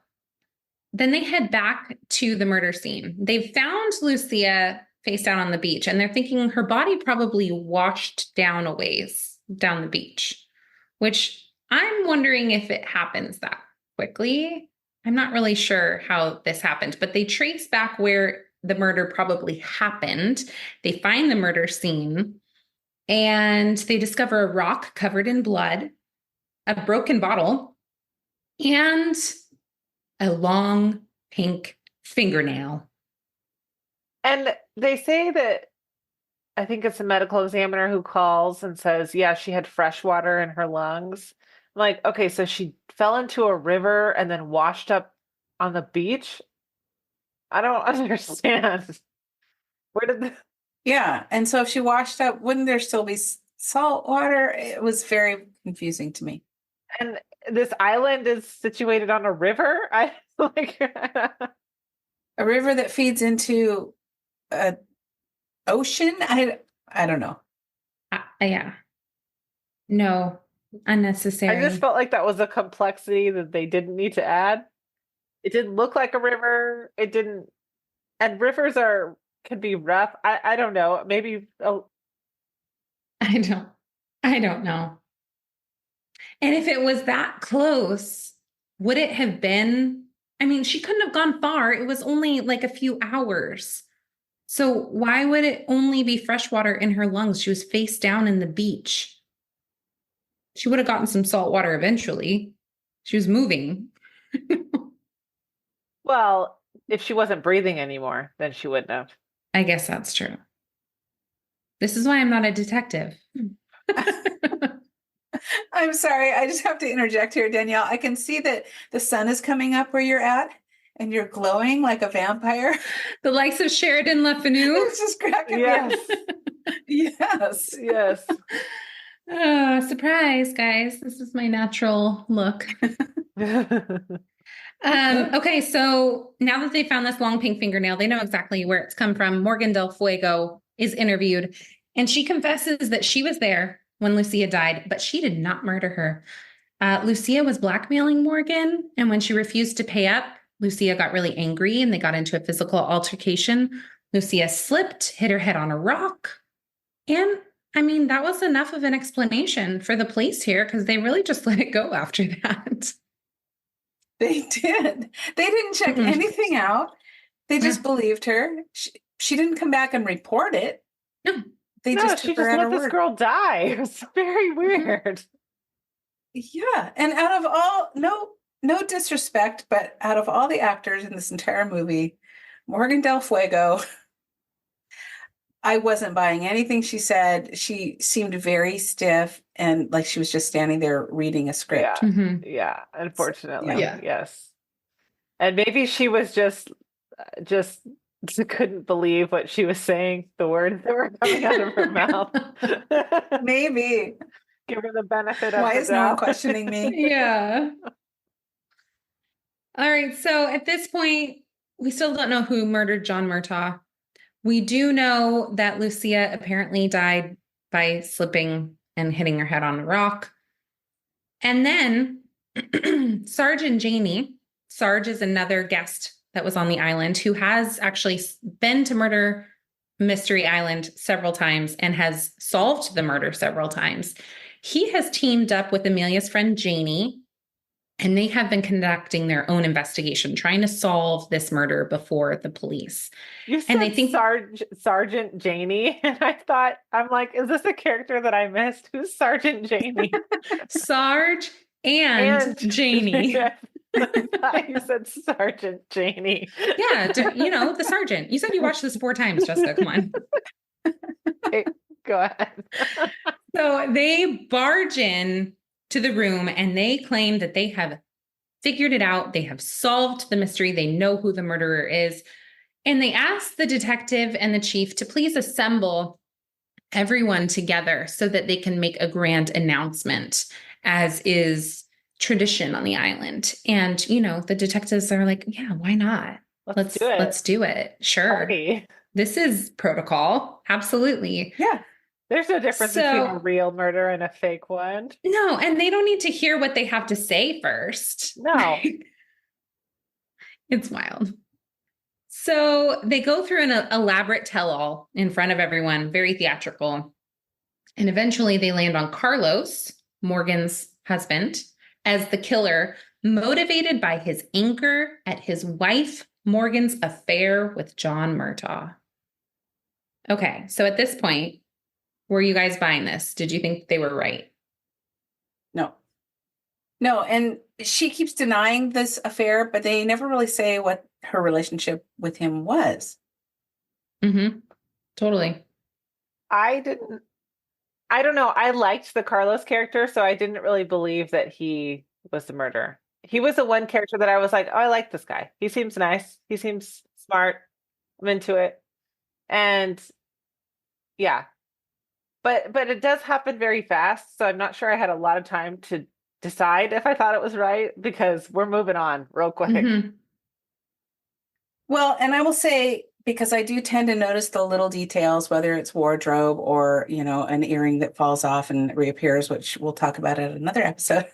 then they head back to the murder scene. They've found Lucia face down on the beach, and they're thinking her body probably washed down a ways down the beach, which I'm wondering if it happens that quickly. I'm not really sure how this happened, but they trace back where the murder probably happened. They find the murder scene and they discover a rock covered in blood, a broken bottle, and a long pink fingernail. And they say that, I think it's a medical examiner who calls and says, yeah, she had fresh water in her lungs. I'm like, okay, so she fell into a river and then washed up on the beach? I don't understand. Where did the... yeah. And so if she washed up, wouldn't there still be salt water? It was very confusing to me. And this island is situated on a river? I like A river that feeds into an ocean? I don't know. Yeah. No, unnecessary. I just felt like that was a complexity that they didn't need to add. It didn't look like a river. It didn't, and rivers could be rough. I don't know. Maybe I don't know. And if it was that close, would it have been? I mean, she couldn't have gone far. It was only like a few hours. So why would it only be fresh water in her lungs? She was face down in the beach. She would have gotten some salt water eventually. She was moving. well, if she wasn't breathing anymore, then she wouldn't have. I guess that's true. This is why I'm not a detective. I'm sorry. I just have to interject here, Danielle. I can see that the sun is coming up where you're at and you're glowing like a vampire. The likes of Sheridan Le Fanu. It's just cracking me up. Yes. Yes. Surprise, guys. This is my natural look. Okay, so now that they found this long pink fingernail, they know exactly where it's come from. Morgan Del Fuego is interviewed, and she confesses that she was there when Lucia died, but she did not murder her. Lucia was blackmailing Morgan, and when she refused to pay up, Lucia got really angry, and they got into a physical altercation. Lucia slipped, hit her head on a rock, and I mean, that was enough of an explanation for the police here because they really just let it go after that. They did. They didn't check anything out. They just believed her. She didn't come back and report it. No. They just she took her just at let her this word. girl die. It was very weird. Yeah. And out of all, no disrespect, but out of all the actors in this entire movie, Morgan Del Fuego I wasn't buying anything she said. She seemed very stiff and like she was just standing there reading a script. Yeah. Mhm. Yeah, unfortunately. Yeah. Yes. And maybe she was just couldn't believe what she was saying, the words that were coming out of her mouth. Maybe. Give her the benefit of Why the is no one doubt. questioning me? Yeah. All right. So at this point, we still don't know who murdered John Murtaugh. We do know that Lucia apparently died by slipping and hitting her head on a rock. And then Sergeant Janey, Sarge is another guest that was on the island who has actually been to Murder Mystery Island several times and has solved the murder several times. He has teamed up with Amelia's friend Janie, and they have been conducting their own investigation, trying to solve this murder before the police. You And they said think Sergeant Janey, and I'm like, is this a character that I missed? Who's Sergeant Janey? Sarge and Janie. I thought you said Sergeant Janey. Yeah, the sergeant. You said you watched this 4 times, Jessica. Come on. Okay, go ahead. So they barge in to the room and they claim that they have figured it out. They have solved the mystery. They know who the murderer is. And they ask the detective and the chief to please assemble everyone together so that they can make a grand announcement, as is tradition on the island. And, the detectives are like, yeah, why not? Let's do it. Let's do it. Sure. Party. This is protocol. Absolutely. Yeah. There's no difference between a real murder and a fake one. No, and they don't need to hear what they have to say first. No. It's wild. So they go through an elaborate tell-all in front of everyone, very theatrical. And eventually they land on Carlos, Morgan's husband, as the killer, motivated by his anger at his wife Morgan's affair with John Murtaugh. Okay, so at this point, were you guys buying this? Did you think they were right? No, and she keeps denying this affair, but they never really say what her relationship with him was. Mm-hmm. Totally. I don't know. I liked the Carlos character, so I didn't really believe that he was the murderer. He was the one character that I was like, oh, I like this guy. He seems nice. He seems smart. I'm into it. And yeah. But it does happen very fast, so I'm not sure I had a lot of time to decide if I thought it was right, because we're moving on real quick. Mm-hmm. Well, and I will say, because I do tend to notice the little details, whether it's wardrobe or, an earring that falls off and reappears, which we'll talk about at another episode.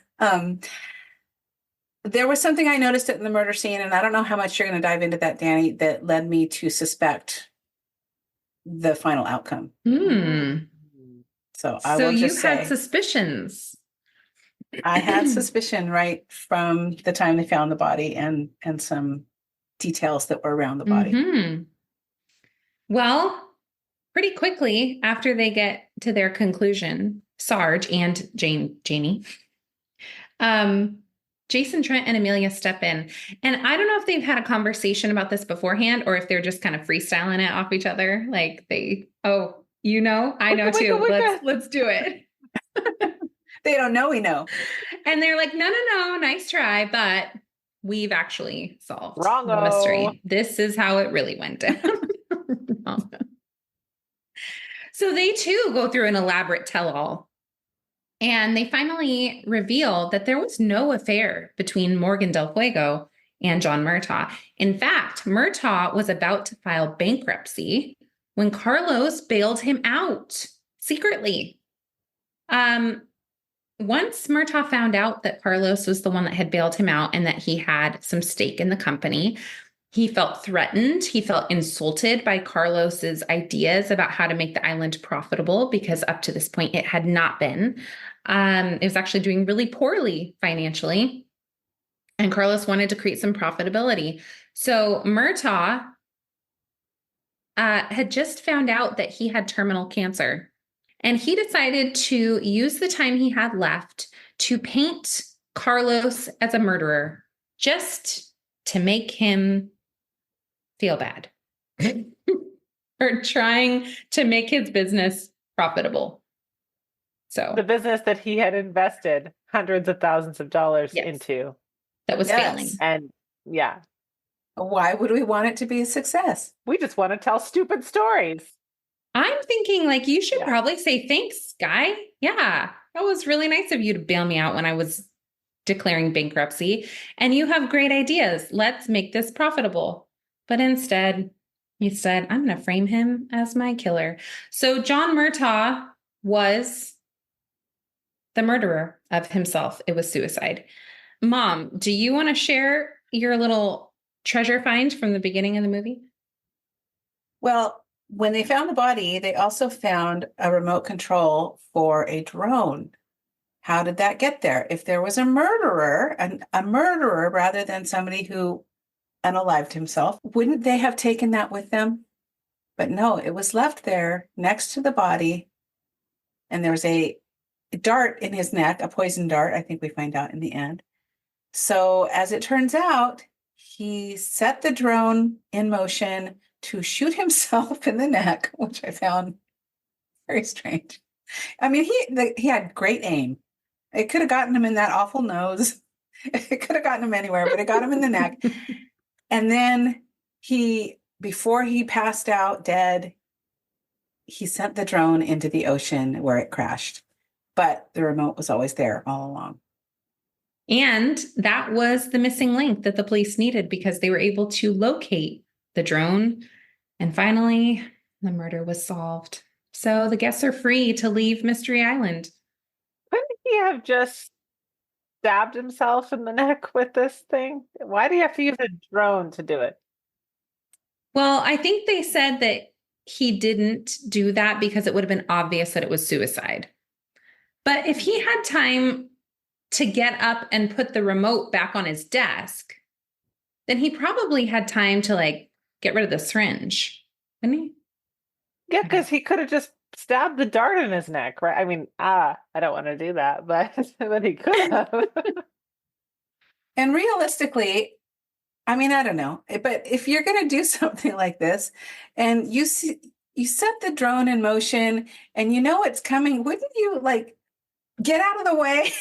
There was something I noticed in the murder scene, and I don't know how much you're going to dive into that, Danny, that led me to suspect the final outcome. Mm. So I will just say, had suspicions. I had suspicion right from the time they found the body and some details that were around the body. Mm-hmm. Well, pretty quickly after they get to their conclusion, Sarge and Janie, Jason, Trent, and Amelia step in. And I don't know if they've had a conversation about this beforehand or if they're just kind of freestyling it off each other. Like I know too. Let's do it. They don't know we know. And they're like, no, nice try, but we've actually solved Wrong-o. the mystery. This is how it really went down. So they too go through an elaborate tell-all. And they finally reveal that there was no affair between Morgan Del Fuego and John Murtaugh. In fact, Murtaugh was about to file bankruptcy when Carlos bailed him out secretly. Once Murtaugh found out that Carlos was the one that had bailed him out and that he had some stake in the company, he felt threatened. He felt insulted by Carlos's ideas about how to make the island profitable, because up to this point it had not been. It was actually doing really poorly financially, and Carlos wanted to create some profitability. So Murtaugh had just found out that he had terminal cancer, and he decided to use the time he had left to paint Carlos as a murderer, just to make him feel bad. for trying to make his business profitable. So the business that he had invested hundreds of thousands of dollars Yes. into. that was Yes. failing. And yeah, Why would we want it to be a success? we just want to tell stupid stories. I'm thinking like you should Yeah. probably say thanks, guy. Yeah, that was really nice of you to bail me out when I was declaring bankruptcy. And you have great ideas. Let's make this profitable. But instead, you said, I'm going to frame him as my killer. So John Murtaugh was the murderer of himself. It was suicide. Mom, do you want to share your little treasure find from the beginning of the movie? Well, when they found the body, they also found a remote control for a drone. How did that get there? If there was a murderer, a murderer rather than somebody who unalived himself, wouldn't they have taken that with them? But no, it was left there next to the body. And there was a dart in his neck, a poison dart, I think we find out in the end. So as it turns out, he set the drone in motion to shoot himself in the neck, which I found very strange. I mean, he had great aim. It could have gotten him in that awful nose. It could have gotten him anywhere, but it got him in the neck. And then before he passed out dead, he sent the drone into the ocean where it crashed. But the remote was always there all along. And that was the missing link that the police needed because they were able to locate the drone. And finally, the murder was solved. So the guests are free to leave Mystery Island. Couldn't he have just stabbed himself in the neck with this thing? Why do you have to use a drone to do it? Well, I think they said that he didn't do that because it would have been obvious that it was suicide. But if he had time to get up and put the remote back on his desk, then he probably had time to like get rid of the syringe, didn't he? Yeah, because he could have just stabbed the dart in his neck, right? I mean, I don't want to do that, but he could have. And realistically, I mean, I don't know, but if you're going to do something like this and you set the drone in motion and you know it's coming, wouldn't you like get out of the way?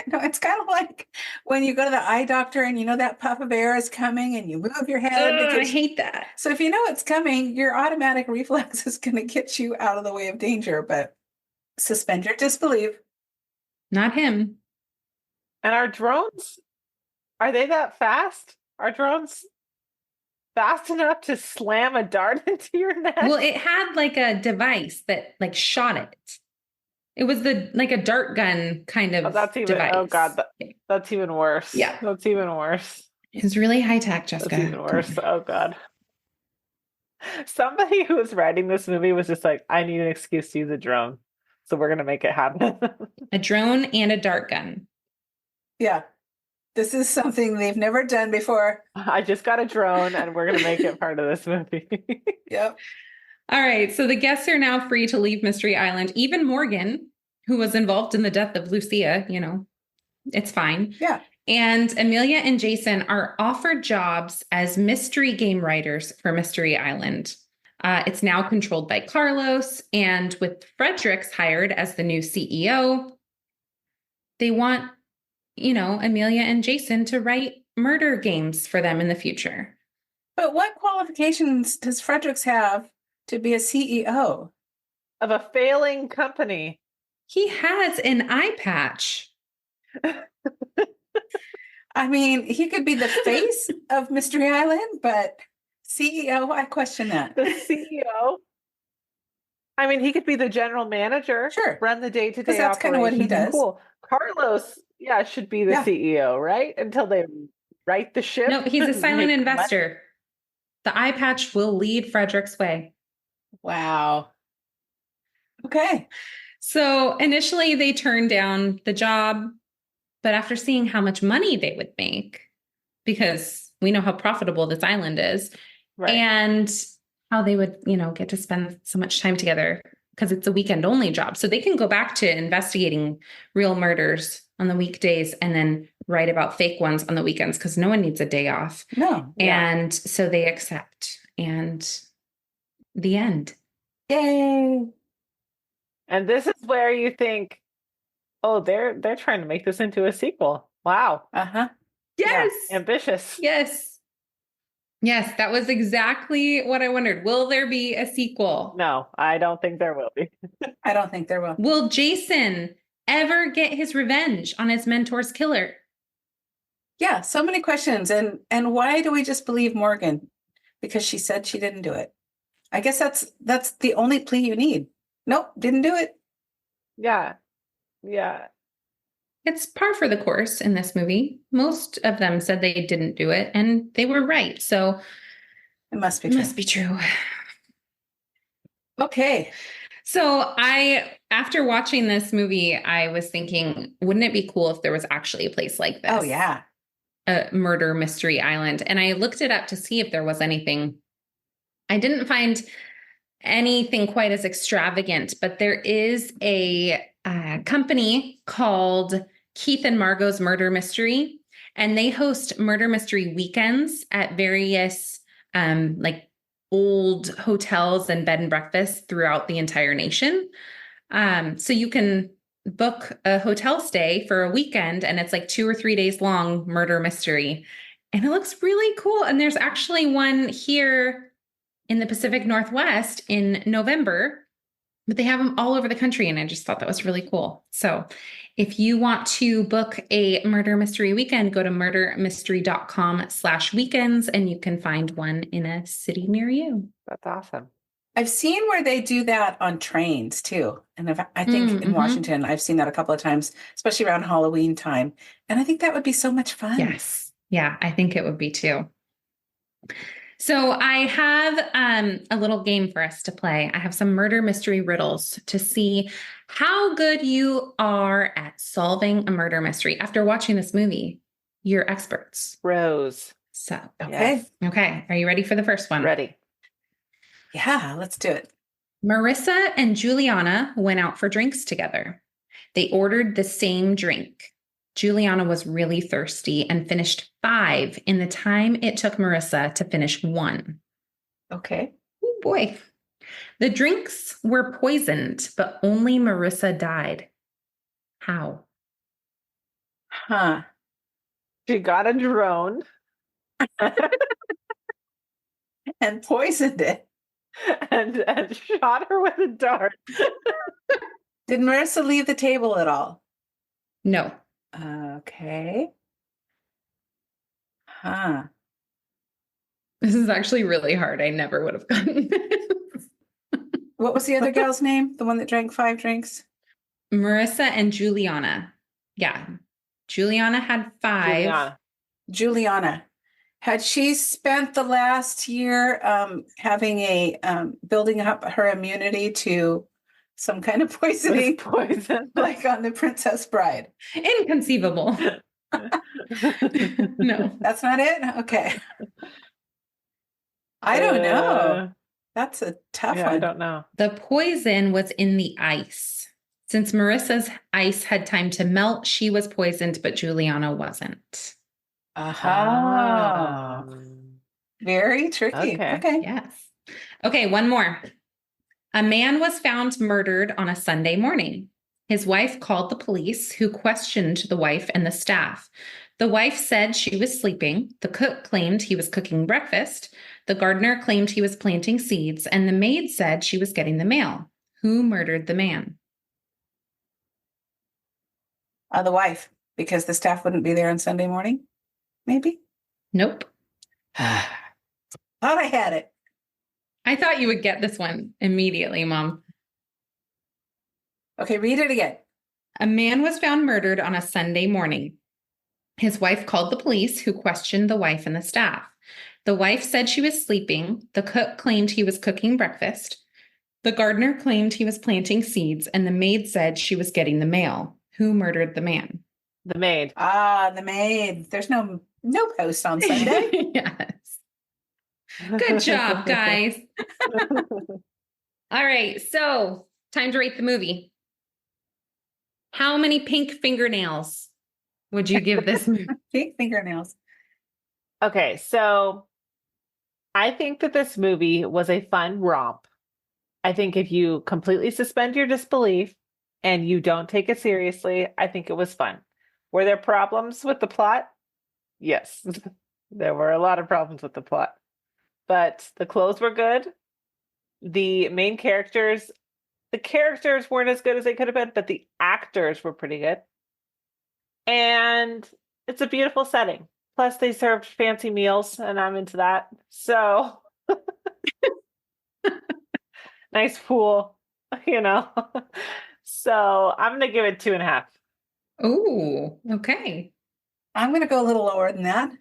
It's kind of like when you go to the eye doctor and you know that puff of air is coming and you move your head. I hate that. So if you know it's coming, your automatic reflex is going to get you out of the way of danger, but suspend your disbelief. Not him. And our drones, are they that fast? Are drones fast enough to slam a dart into your neck? Well, it had like a device that like shot it. It was like a dart gun kind of device. Oh God, that's even worse. Yeah. That's even worse. It's really high tech, Jessica. That's even worse. Oh God. Somebody who was writing this movie was just like, I need an excuse to use a drone. So we're going to make it happen. A drone and a dart gun. Yeah. This is something they've never done before. I just got a drone and we're going to make it part of this movie. Yep. All right. So the guests are now free to leave Mystery Island. Even Morgan, who was involved in the death of Lucia, it's fine. Yeah. And Amelia and Jason are offered jobs as mystery game writers for Mystery Island. It's now controlled by Carlos, and with Fredericks hired as the new CEO, they want, Amelia and Jason to write murder games for them in the future. But what qualifications does Fredericks have to be a CEO? Of a failing company. He has an eye patch. I mean, he could be the face of Mystery Island, but CEO, I question that. The CEO? I mean, he could be the general manager. Sure. Run the day-to-day operations. That's kind of what he does. Cool. Carlos, should be the CEO, right? Until they right the ship. No, he's a silent investor. The eye patch will lead Frederick's way. Wow. Okay. So initially they turned down the job, but after seeing how much money they would make, because we know how profitable this island is, right, and how they would, get to spend so much time together because it's a weekend only job. So they can go back to investigating real murders on the weekdays and then write about fake ones on the weekends because no one needs a day off. No. And so they accept. And The end. Yay. And this is where you think, oh, they're trying to make this into a sequel. Wow. Uh-huh. Yes. Ambitious. Yes. Yes, that was exactly what I wondered. Will there be a sequel? No, I don't think there will be. I don't think there will. Will Jason ever get his revenge on his mentor's killer? Yeah, so many questions. And why do we just believe Morgan? Because she said she didn't do it. I guess that's the only plea you need. Nope, didn't do it. Yeah. Yeah. It's par for the course in this movie. Most of them said they didn't do it, and they were right. So It must be it true. must be true. Okay. So after watching this movie, I was thinking, wouldn't it be cool if there was actually a place like this? Oh, yeah. A murder mystery island. And I looked it up to see if there was anything. I didn't find anything quite as extravagant, but there is a company called Keith and Margot's Murder Mystery, and they host murder mystery weekends at various like old hotels and bed and breakfasts throughout the entire nation. So you can book a hotel stay for a weekend, and it's like 2 or 3 days long murder mystery. And it looks really cool. And there's actually one here in the Pacific Northwest in November, but they have them all over the country. And I just thought that was really cool. So if you want to book a murder mystery weekend, go to murdermystery.com/weekends, and you can find one in a city near you. That's awesome. I've seen where they do that on trains too. And I think in Washington, I've seen that a couple of times, especially around Halloween time. And I think that would be so much fun. Yes. Yeah, I think it would be too. So I have a little game for us to play. I have some murder mystery riddles to see how good you are at solving a murder mystery. After watching this movie, you're experts. Rose. So, Okay. Okay. Are you ready for the first one? Ready. Yeah, let's do it. Marissa and Juliana went out for drinks together. They ordered the same drink. Juliana was really thirsty and finished 5 in the time it took Marissa to finish 1. Okay. Oh boy. The drinks were poisoned, but only Marissa died. How? Huh. She got a drone And poisoned it. and shot her with a dart. Did Marissa leave the table at all? No. Okay. Huh. This is actually really hard. I never would have gotten this. What was the other gal's name? The one that drank 5 drinks? Marissa and Juliana. Yeah. Juliana had 5. Juliana. Had she spent the last year having a building up her immunity to some kind of poisoning, Poison. like on The Princess Bride? Inconceivable. No. That's not it? Okay. I don't know. That's a tough one. I don't know. The poison was in the ice. Since Marissa's ice had time to melt, she was poisoned, but Juliana wasn't. Aha. Very tricky. Okay. Yes. Okay, one more. A man was found murdered on a Sunday morning. His wife called the police, who questioned the wife and the staff. The wife said she was sleeping. The cook claimed he was cooking breakfast. The gardener claimed he was planting seeds, and the maid said she was getting the mail. Who murdered the man? The wife, because the staff wouldn't be there on Sunday morning, maybe? Nope. Thought I had it. I thought you would get this one immediately, Mom. Okay, read it again. A man was found murdered on a Sunday morning. His wife called the police, who questioned the wife and the staff. The wife said she was sleeping. The cook claimed he was cooking breakfast. The gardener claimed he was planting seeds, and the maid said she was getting the mail. Who murdered the man? The maid. The maid. There's no post on Sunday. Yes. Good job, guys. All right, so time to rate the movie. How many pink fingernails would you give this movie? Pink fingernails. Okay, so I think that this movie was a fun romp. I think if you completely suspend your disbelief and you don't take it seriously, I think it was fun. Were there problems with the plot? Yes, there were a lot of problems with the plot, but the clothes were good. The main characters, the characters weren't as good as they could have been, but the actors were pretty good. And it's a beautiful setting. Plus, they served fancy meals, and I'm into that. So, nice pool, you know. So, I'm going to give it 2.5. Oh, okay. I'm going to go a little lower than that.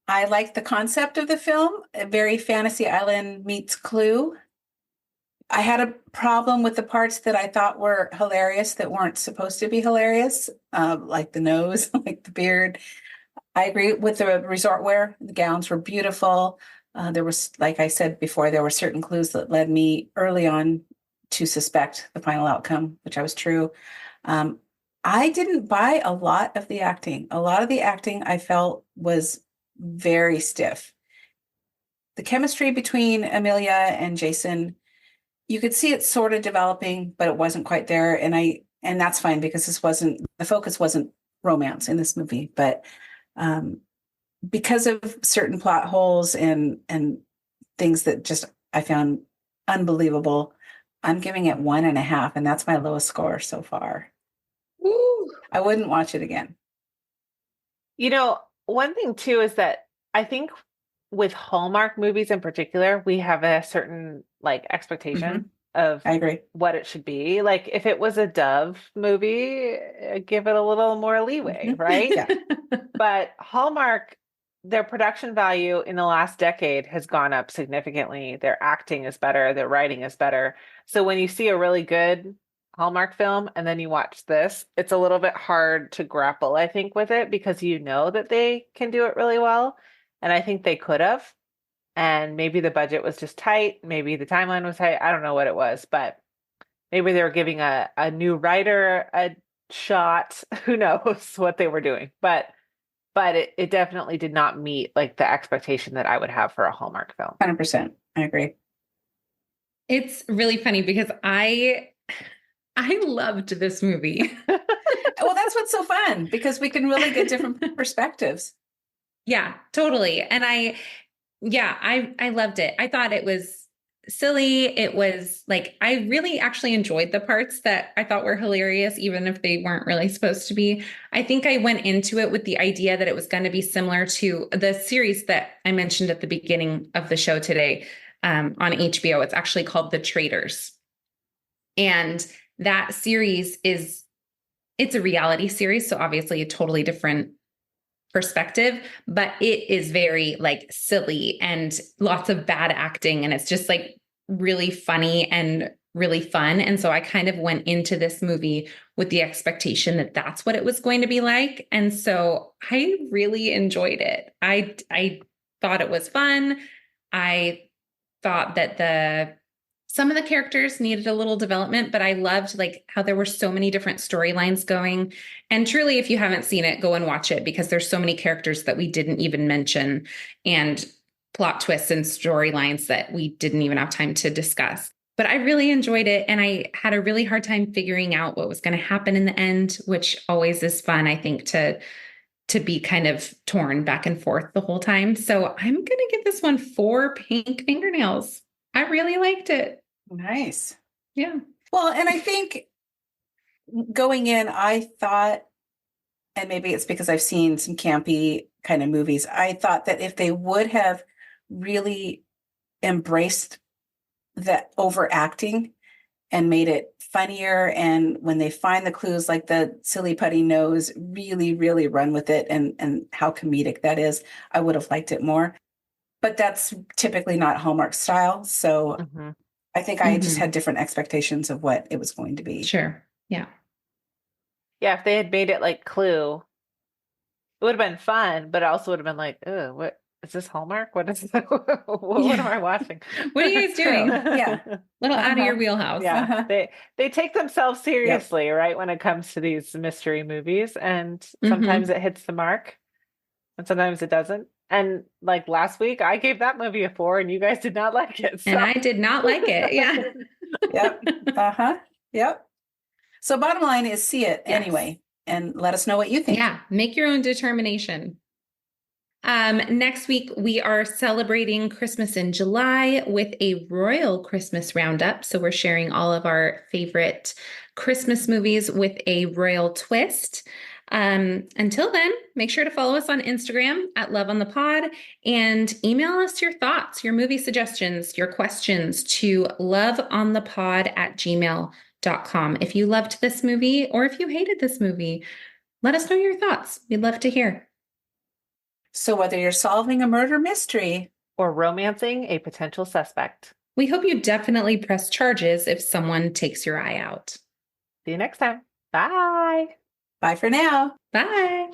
I like the concept of the film, a very Fantasy Island meets Clue. I had a problem with the parts that I thought were hilarious that weren't supposed to be hilarious, like the nose, like the beard. I agree with the resort wear. The gowns were beautiful. There was, like I said before, there were certain clues that led me early on to suspect the final outcome, which I was true. I didn't buy a lot of the acting. A lot of the acting I felt was very stiff. The chemistry between Amelia and Jason, you could see it sort of developing, but it wasn't quite there. And that's fine because the focus wasn't romance in this movie, but because of certain plot holes and things that just I found unbelievable, I'm giving it 1.5, and that's my lowest score so far. Ooh. I wouldn't watch it again. You know, one thing too is that I think with Hallmark movies in particular, we have a certain like expectation of I agree. what it should be. Like if it was a Dove movie, give it a little more leeway, right? Yeah. But Hallmark, their production value in the last decade has gone up significantly. Their acting is better, their writing is better. So when you see a really good Hallmark film and then you watch this, it's a little bit hard to grapple, I think, with it because you know that they can do it really well. And I think they could have. And maybe the budget was just tight. Maybe the timeline was tight. I don't know what it was, but maybe they were giving a new writer a shot. Who knows what they were doing? But it definitely did not meet like the expectation that I would have for a Hallmark film. 100%. I agree. It's really funny because I loved this movie. Well, that's what's so fun because we can really get different perspectives. Yeah, totally. And I loved it. I thought it was silly. It was like, I really actually enjoyed the parts that I thought were hilarious, even if they weren't really supposed to be. I think I went into it with the idea that it was going to be similar to the series that I mentioned at the beginning of the show today on HBO. It's actually called The Traitors. And that series it's a reality series. So obviously a totally different perspective, but it is very like silly and lots of bad acting. And it's just like really funny and really fun. And so I kind of went into this movie with the expectation that that's what it was going to be like. And so I really enjoyed it. I thought it was fun. I thought that some of the characters needed a little development, but I loved like how there were so many different storylines going. And truly, if you haven't seen it, go and watch it because there's so many characters that we didn't even mention and plot twists and storylines that we didn't even have time to discuss. But I really enjoyed it. And I had a really hard time figuring out what was going to happen in the end, which always is fun, I think, to be kind of torn back and forth the whole time. So I'm going to give this one 4 pink fingernails. I really liked it. Nice. Yeah. Well, and I think going in, I thought, and maybe it's because I've seen some campy kind of movies, I thought that if they would have really embraced the overacting and made it funnier, and when they find the clues like the silly putty nose, really, really run with it and how comedic that is, I would have liked it more. But that's typically not Hallmark style. So I think I just had different expectations of what it was going to be. Sure. Yeah. Yeah, if they had made it like Clue, it would have been fun, but it also would have been like, oh, what is this Hallmark? What is what am I watching? What are you guys doing? Yeah. Little out of your wheelhouse. Yeah. They take themselves seriously, right? When it comes to these mystery movies. And sometimes it hits the mark and sometimes it doesn't. And like last week, I gave that movie a 4 and you guys did not like it. So. And I did not like it. Yeah. Yep. Uh-huh. Yep. So bottom line is see it Yes. anyway, and let us know what you think. Yeah, make your own determination. Next week, we are celebrating Christmas in July with a royal Christmas roundup. So we're sharing all of our favorite Christmas movies with a royal twist. Until then, make sure to follow us on Instagram at Love on the Pod and email us your thoughts, your movie suggestions, your questions to loveonthepod@gmail.com. If you loved this movie or if you hated this movie, let us know your thoughts. We'd love to hear. So whether you're solving a murder mystery Or romancing a potential suspect. We hope you definitely press charges if someone takes your eye out. See you next time. Bye. bye for now. Bye.